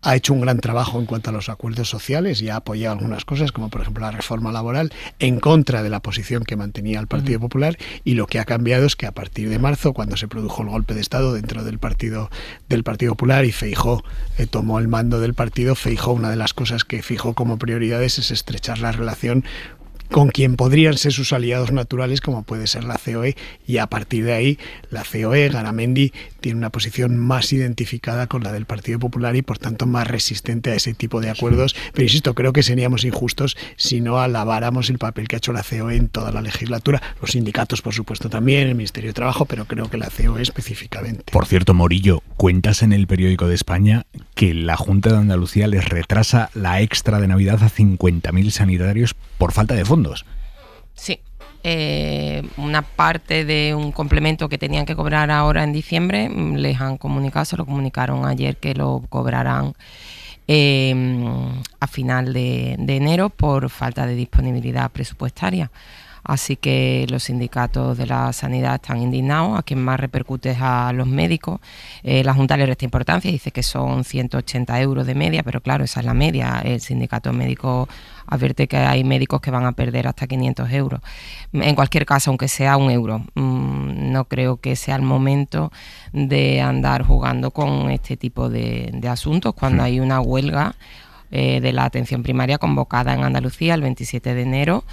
ha hecho un gran trabajo en cuanto a los acuerdos sociales y ha apoyado algunas cosas, como por ejemplo la reforma laboral, en contra de la posición que mantenía el Partido Popular, y lo que ha cambiado es que a partir de marzo, cuando se produjo el golpe de Estado dentro del Partido Popular y Feijóo tomó el mando del partido, Feijóo, una de las cosas que fijó como prioridades es estrechar la relación con quien podrían ser sus aliados naturales, como puede ser la COE, y a partir de ahí la COE, Garamendi, tiene una posición más identificada con la del Partido Popular y por tanto más resistente a ese tipo de acuerdos. Pero insisto, creo que seríamos injustos si no alabáramos el papel que ha hecho la COE en toda la legislatura. Los sindicatos, por supuesto, también, el Ministerio de Trabajo, pero creo que la COE específicamente. Por cierto, Morillo, cuentas en el Periódico de España que la Junta de Andalucía les retrasa la extra de Navidad a 50.000 sanitarios por falta de fondos. Sí. Una parte de un complemento que tenían que cobrar ahora en diciembre les han comunicado, se lo comunicaron ayer, que lo cobrarán a final de enero por falta de disponibilidad presupuestaria. Así que los sindicatos de la sanidad están indignados. A quien más repercute es a los médicos. La Junta le resta importancia, dice que son 180 euros de media, pero claro, esa es la media. El sindicato médico advierte que hay médicos que van a perder hasta 500 euros. En cualquier caso, aunque sea un euro, no creo que sea el momento de andar jugando con este tipo de asuntos cuando hay una huelga de la atención primaria convocada en Andalucía el 27 de enero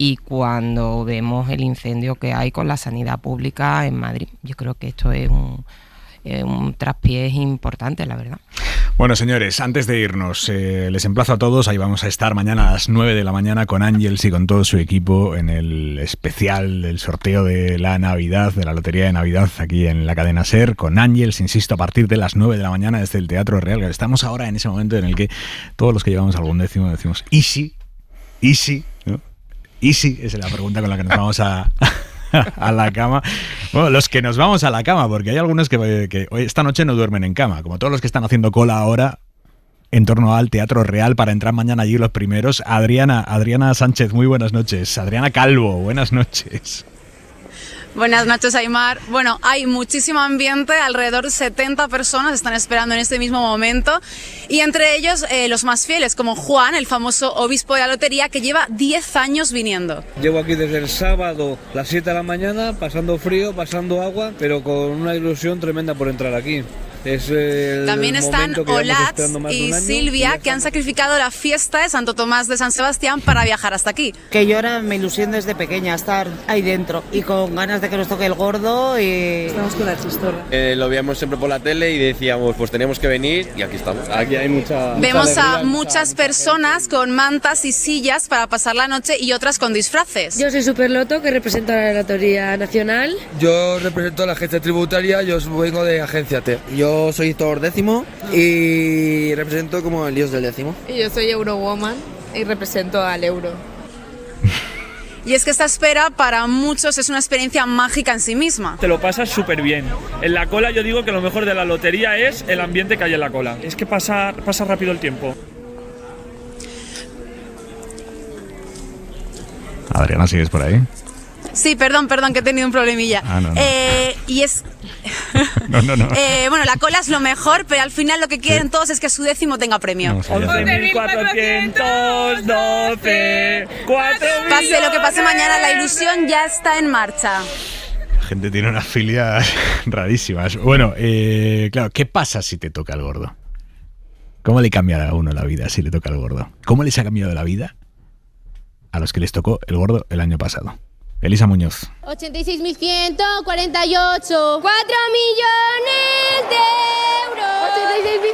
y cuando vemos el incendio que hay con la sanidad pública en Madrid. Yo creo que esto es un traspiés importante, la verdad. Bueno, señores, antes de irnos, les emplazo a todos, ahí vamos a estar mañana a las 9 de la mañana con Ángels y con todo su equipo en el especial del sorteo de la Navidad, de la Lotería de Navidad aquí en la cadena SER, con Ángels, insisto, a partir de las 9 de la mañana desde el Teatro Real. Estamos ahora en ese momento en el que todos los que llevamos algún décimo decimos, ¿y si? ¿No? ¿Y si? Esa es la pregunta con la que nos vamos a la cama. Bueno, los que nos vamos a la cama, porque hay algunos que hoy, esta noche no duermen en cama, como todos los que están haciendo cola ahora en torno al Teatro Real para entrar mañana allí los primeros. Adriana Sánchez, muy buenas noches. Adriana Calvo, buenas noches. Buenas noches, Aimar. Bueno, hay muchísimo ambiente, alrededor de 70 personas están esperando en este mismo momento, y entre ellos los más fieles, como Juan, el famoso obispo de la lotería, que lleva 10 años viniendo. Llevo aquí desde el sábado, las 7 de la mañana, pasando frío, pasando agua, pero con una ilusión tremenda por entrar aquí. También están Olatz y Silvia, que han sacrificado la fiesta de Santo Tomás de San Sebastián para viajar hasta aquí. Que yo era mi ilusión desde pequeña, estar ahí dentro y con ganas de que nos toque el gordo. Y estamos con la chistorra. Lo veíamos siempre por la tele y decíamos, pues teníamos que venir, y aquí estamos. Aquí hay mucha Vemos a muchas personas con mantas y sillas para pasar la noche y otras con disfraces. Yo soy Superloto, que represento a la Lotería Nacional. Yo represento a la agencia tributaria, yo vengo de Agencia T. Yo soy Thor décimo y represento como el dios del décimo. Y yo soy Eurowoman y represento al euro. Y es que esta espera para muchos es una experiencia mágica en sí misma. Te lo pasas súper bien. En la cola yo digo que lo mejor de la lotería es el ambiente que hay en la cola. Es que pasa rápido el tiempo. Adriana, ¿sigues por ahí? Sí, perdón, que he tenido un problemilla. No. Y es... No. Bueno, la cola es lo mejor, pero al final lo que quieren todos es que su décimo tenga premio. 11.412, 4.000.000. Pase lo que pase mañana, la ilusión ya está en marcha. La gente tiene unas filias rarísimas. Bueno, claro, ¿qué pasa si te toca el gordo? ¿Cómo le cambia a uno la vida si le toca el gordo? ¿Cómo les ha cambiado la vida a los que les tocó el gordo el año pasado? Elisa Muñoz. 86.148, 4 millones de euros.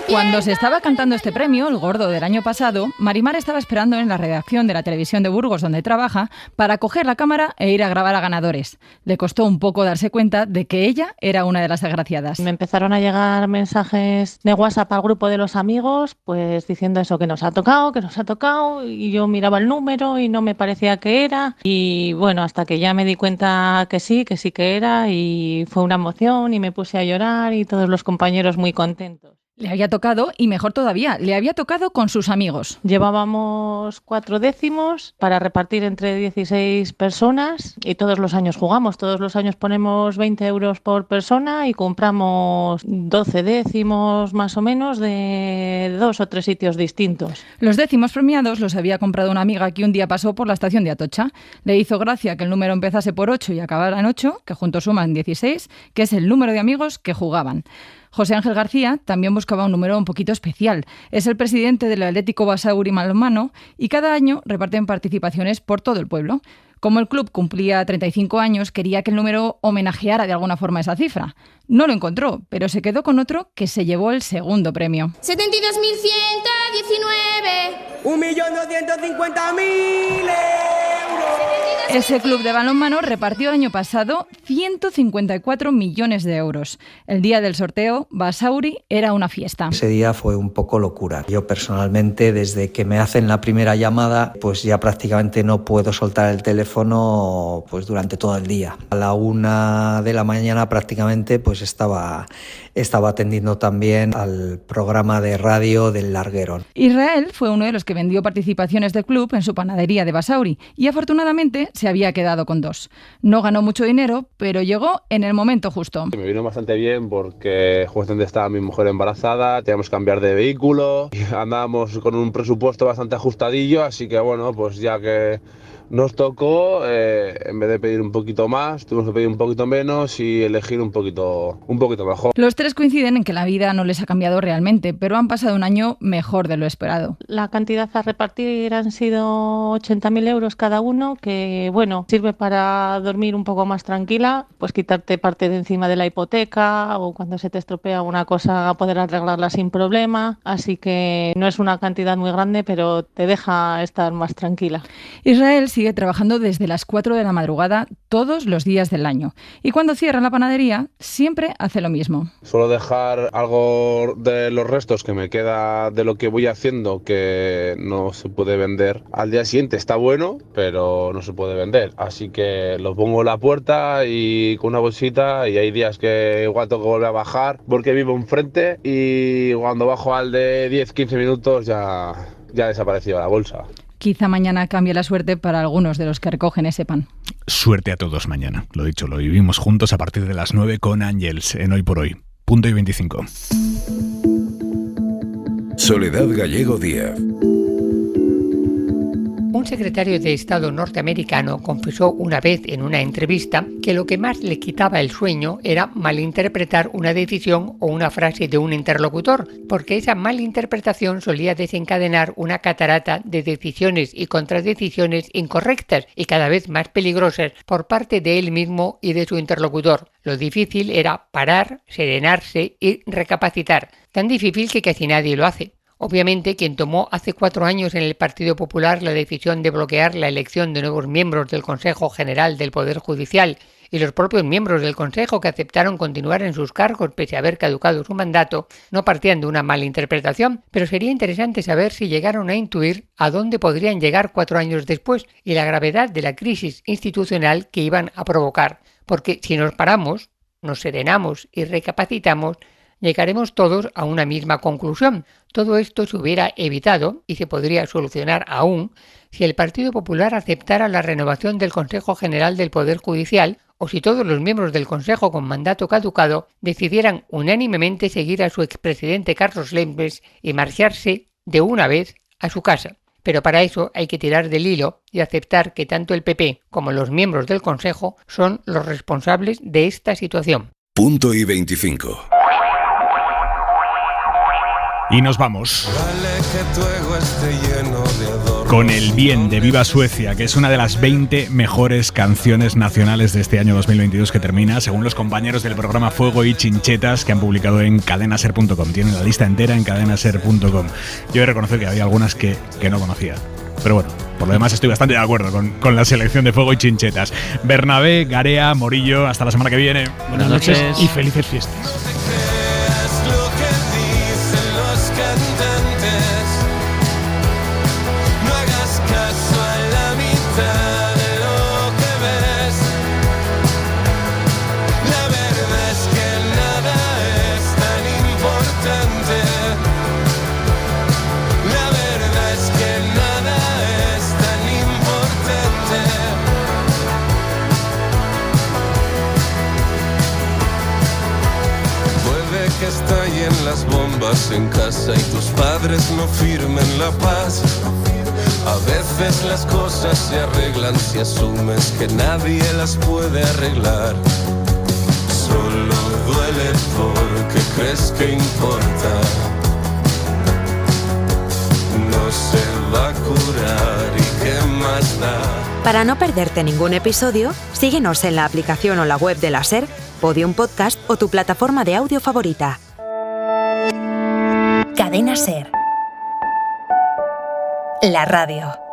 86.100. Cuando se estaba cantando este premio, el gordo del año pasado, Marimar estaba esperando en la redacción de la televisión de Burgos, donde trabaja, para coger la cámara e ir a grabar a ganadores. Le costó un poco darse cuenta de que ella era una de las agraciadas. Me empezaron a llegar mensajes de WhatsApp al grupo de los amigos, pues diciendo eso, que nos ha tocado, y yo miraba el número y no me parecía que era, y bueno, hasta que ya me di cuenta que sí que era, y fue una emoción y me puse a llorar y todos los compañeros muy contentos. Le había tocado, y mejor todavía, le había tocado con sus amigos. Llevábamos 4 décimos para repartir entre 16 personas y todos los años jugamos. Todos los años ponemos 20 euros por persona y compramos 12 décimos más o menos de 2 o 3 sitios distintos. Los décimos premiados los había comprado una amiga que un día pasó por la estación de Atocha. Le hizo gracia que el número empezase por 8 y acabara en 8, que juntos suman 16, que es el número de amigos que jugaban. José Ángel García también buscaba un número un poquito especial. Es el presidente del Atlético Basauri Balonmano y cada año reparten participaciones por todo el pueblo. Como el club cumplía 35 años, quería que el número homenajeara de alguna forma esa cifra. No lo encontró, pero se quedó con otro que se llevó el segundo premio. 72.119. 1.250.000 euros. Ese club de balonmano repartió el año pasado 154 millones de euros. El día del sorteo, Basauri era una fiesta. Ese día fue un poco locura. Yo personalmente, desde que me hacen la primera llamada, pues ya prácticamente no puedo soltar el teléfono pues durante todo el día. A la 1 de la mañana prácticamente pues estaba atendiendo también al programa de radio del Larguero. Israel fue uno de los que vendió participaciones del club en su panadería de Basauri y afortunadamente se había quedado con 2. No ganó mucho dinero, pero llegó en el momento justo. Me vino bastante bien porque justamente estaba mi mujer embarazada, teníamos que cambiar de vehículo y andábamos con un presupuesto bastante ajustadillo, así que bueno, pues ya que nos tocó, en vez de pedir un poquito más, tuvimos que pedir un poquito menos y elegir un poquito mejor. Los tres coinciden en que la vida no les ha cambiado realmente, pero han pasado un año mejor de lo esperado. La cantidad a repartir han sido 80.000 euros cada uno, que bueno, sirve para dormir un poco más tranquila, pues quitarte parte de encima de la hipoteca o cuando se te estropea una cosa poder arreglarla sin problema, así que no es una cantidad muy grande, pero te deja estar más tranquila. Israel sigue trabajando desde las 4 de la madrugada todos los días del año y cuando cierra la panadería siempre hace lo mismo. Suelo dejar algo de los restos que me queda de lo que voy haciendo que no se puede vender. Al día siguiente está bueno, pero no se puede vender, así que lo pongo en la puerta y con una bolsita, y hay días que igual tengo que volver a bajar porque vivo enfrente y cuando bajo al de 10-15 minutos ya ha desaparecido la bolsa. Quizá mañana cambie la suerte para algunos de los que recogen ese pan. Suerte a todos mañana. Lo dicho, lo vivimos juntos a partir de las 9 con Ángels en Hoy por Hoy. Punto y 25. Soledad Gallego Díaz. Un secretario de Estado norteamericano confesó una vez en una entrevista que lo que más le quitaba el sueño era malinterpretar una decisión o una frase de un interlocutor, porque esa malinterpretación solía desencadenar una catarata de decisiones y contradecisiones incorrectas y cada vez más peligrosas por parte de él mismo y de su interlocutor. Lo difícil era parar, serenarse y recapacitar, tan difícil que casi nadie lo hace. Obviamente, quien tomó hace 4 años en el Partido Popular la decisión de bloquear la elección de nuevos miembros del Consejo General del Poder Judicial y los propios miembros del Consejo que aceptaron continuar en sus cargos pese a haber caducado su mandato, no partían de una mala interpretación, pero sería interesante saber si llegaron a intuir a dónde podrían llegar 4 años después y la gravedad de la crisis institucional que iban a provocar. Porque si nos paramos, nos serenamos y recapacitamos, llegaremos todos a una misma conclusión. Todo esto se hubiera evitado y se podría solucionar aún si el Partido Popular aceptara la renovación del Consejo General del Poder Judicial o si todos los miembros del Consejo con mandato caducado decidieran unánimemente seguir a su expresidente Carlos Lembes y marcharse de una vez a su casa. Pero para eso hay que tirar del hilo y aceptar que tanto el PP como los miembros del Consejo son los responsables de esta situación. Punto y 25. Y nos vamos con El Bien de Viva Suecia, que es una de las 20 mejores canciones nacionales de este año 2022 que termina, según los compañeros del programa Fuego y Chinchetas que han publicado en cadenaser.com. Tienen la lista entera en cadenaser.com. Yo he de reconocer que había algunas que no conocía. Pero bueno, por lo demás estoy bastante de acuerdo con la selección de Fuego y Chinchetas. Bernabé, Garea, Morillo, hasta la semana que viene. Buenas noches y felices fiestas. Estallen las bombas en casa y tus padres no firmen la paz. A veces las cosas se arreglan si asumes que nadie las puede arreglar. Solo duele porque crees que importa. No se va a curar y qué más da. Para no perderte ningún episodio, síguenos en la aplicación o la web de la SER, Podium Podcast o tu plataforma de audio favorita. Cadena SER. La radio.